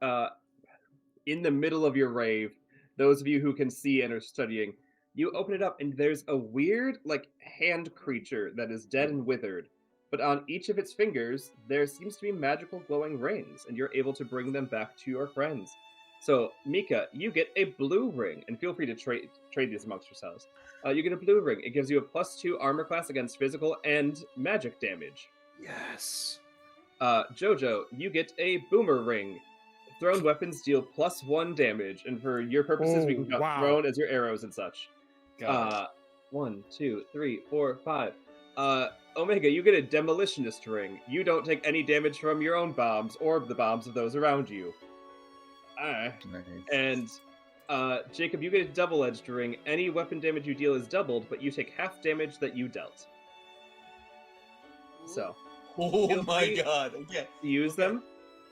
in the middle of your rave, those of you who can see and are studying, you open it up and there's a weird, like, hand creature that is dead and withered. But on each of its fingers, there seems to be magical glowing rings, and you're able to bring them back to your friends. So, Mika, you get a blue ring, and feel free to trade these amongst yourselves. You get a blue ring. It gives you a +2 armor class against physical and magic damage. Yes. Jojo, you get a boomer ring. Thrown weapons deal +1 damage, and for your purposes, we can Oh, count wow. thrown as your arrows and such. Got it. 1, 2, 3, 4, 5. Omega, you get a demolitionist ring. You don't take any damage from your own bombs or the bombs of those around you. Nice. And Jacob, you get a double-edged ring. Any weapon damage you deal is doubled, but you take half damage that you dealt. So, Oh Feel my free god. Okay. to use them.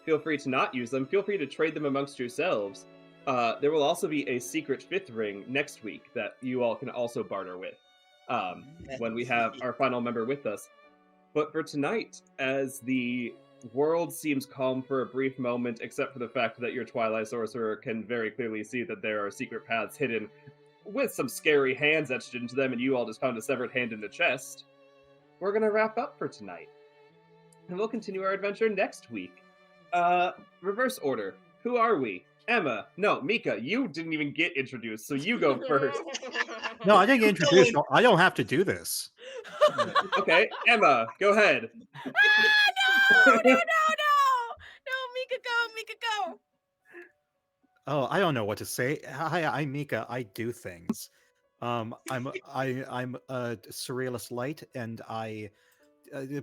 Feel free to not use them. Feel free to trade them amongst yourselves. There will also be a secret 5th ring next week that you all can also barter with when we have our final member with us. But for tonight, as the world seems calm for a brief moment, except for the fact that your Twilight Sorcerer can very clearly see that there are secret paths hidden with some scary hands etched into them, and you all just found a severed hand in the chest, we're going to wrap up for tonight. And we'll continue our adventure next week. Reverse order. Who are we? Emma. No, Mika, you didn't even get introduced, so you go first. No, I didn't get introduced. No, I don't have to do this. Okay, Emma, go ahead. No, Mika, go. Oh, I don't know what to say. Hi, I'm Mika. I do things. I'm a surrealist light, and I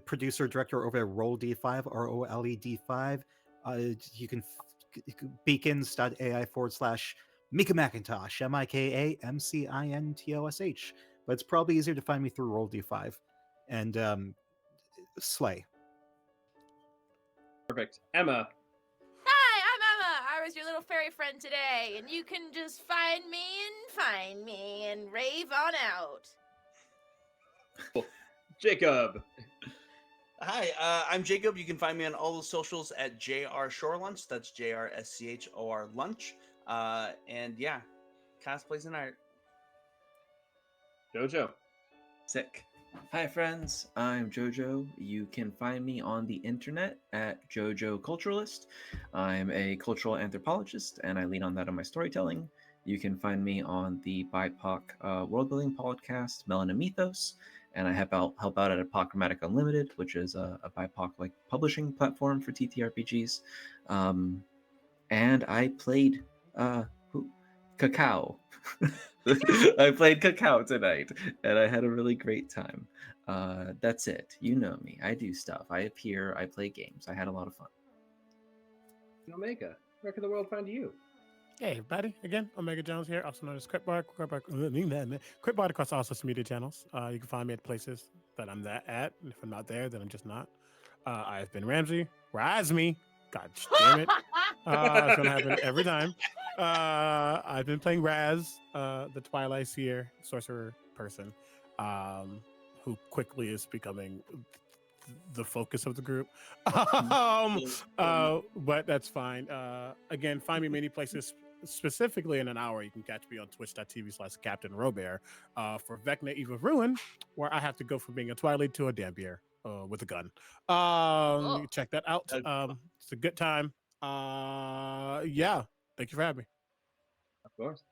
producer director over at Roll D5, ROLED5. You can beacons.ai/Mika Macintosh, MIKAMCINTOSH. But it's probably easier to find me through Roll D5 and Slay. Perfect. Emma. Hi, I'm Emma. I was your little fairy friend today, and you can just find me and rave on out. Jacob. Hi, I'm Jacob. You can find me on all the socials at JR Shore Lunch. That's JRSCHOR Lunch. And yeah, cosplays and art. Jojo. Sick. Hi, friends. I'm Jojo. You can find me on the internet at Jojo Culturalist. I'm a cultural anthropologist, and I lean on that in my storytelling. You can find me on the BIPOC world building podcast, Melanin Mythos, and I help out at Apocrymatic Unlimited, which is a BIPOC like publishing platform for TTRPGs. And I played Cacao. I played Cacao tonight, and I had a really great time. That's it. You know me. I do stuff. I appear. I play games. I had a lot of fun. Omega. Where can the world find you? Hey, everybody. Again, Omega Jones here, also known as Cryptbard across all social media channels. You can find me at places that I'm at. And if I'm not there, then I'm just not. I've been Ramsey. Rise me. God damn it. It's going to happen every time. I've been playing Raz, the Twilight Seer sorcerer person, who quickly is becoming the focus of the group. But that's fine. Again, find me many places. Specifically in an hour, you can catch me on twitch.tv/Captain Robert for Vecna Eve of Ruin, where I have to go from being a Twilight to a Dampier with a gun. Check that out. It's a good time. Yeah. Thank you for having me. Of course.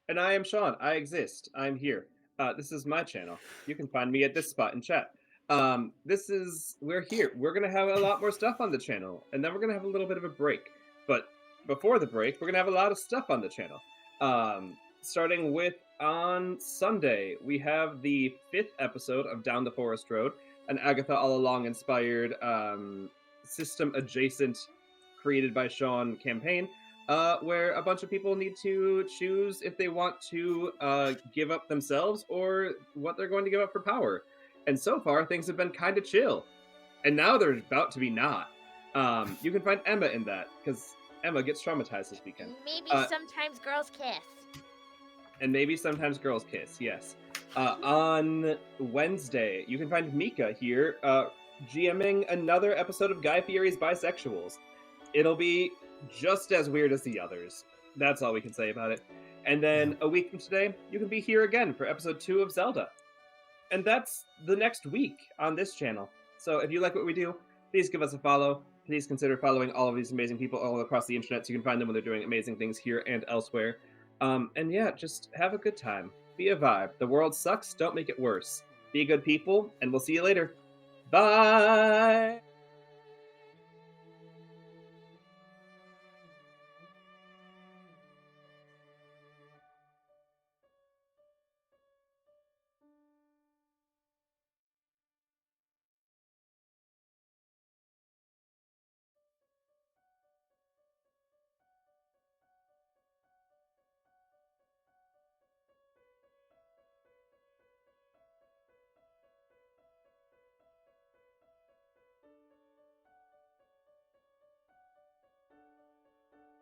And I am Sean. I exist. I'm here. This is my channel. You can find me at this spot in chat. We're here. We're going to have a lot more stuff on the channel, and then we're going to have a little bit of a break. But before the break, we're going to have a lot of stuff on the channel. Starting with on Sunday, we have the 5th episode of Down the Forest Road, an Agatha All Along inspired system adjacent created by Sean campaign, where a bunch of people need to choose if they want to give up themselves or what they're going to give up for power. And so far, things have been kind of chill. And now they're about to be not. You can find Emma in that, because Emma gets traumatized this weekend. Maybe sometimes girls kiss. And maybe sometimes girls kiss, yes. On Wednesday, you can find Mika here, GMing another episode of Guy Fieri's Bisexuals. It'll be just as weird as the others. That's all we can say about it. And then a week from today, you can be here again for episode 2 of Zelda. And that's the next week on this channel. So if you like what we do, please give us a follow. please consider following all of these amazing people all across the internet so you can find them when they're doing amazing things here and elsewhere. And yeah, just have a good time. Be a vibe. The world sucks, don't make it worse. Be good people, and we'll see you later. Bye!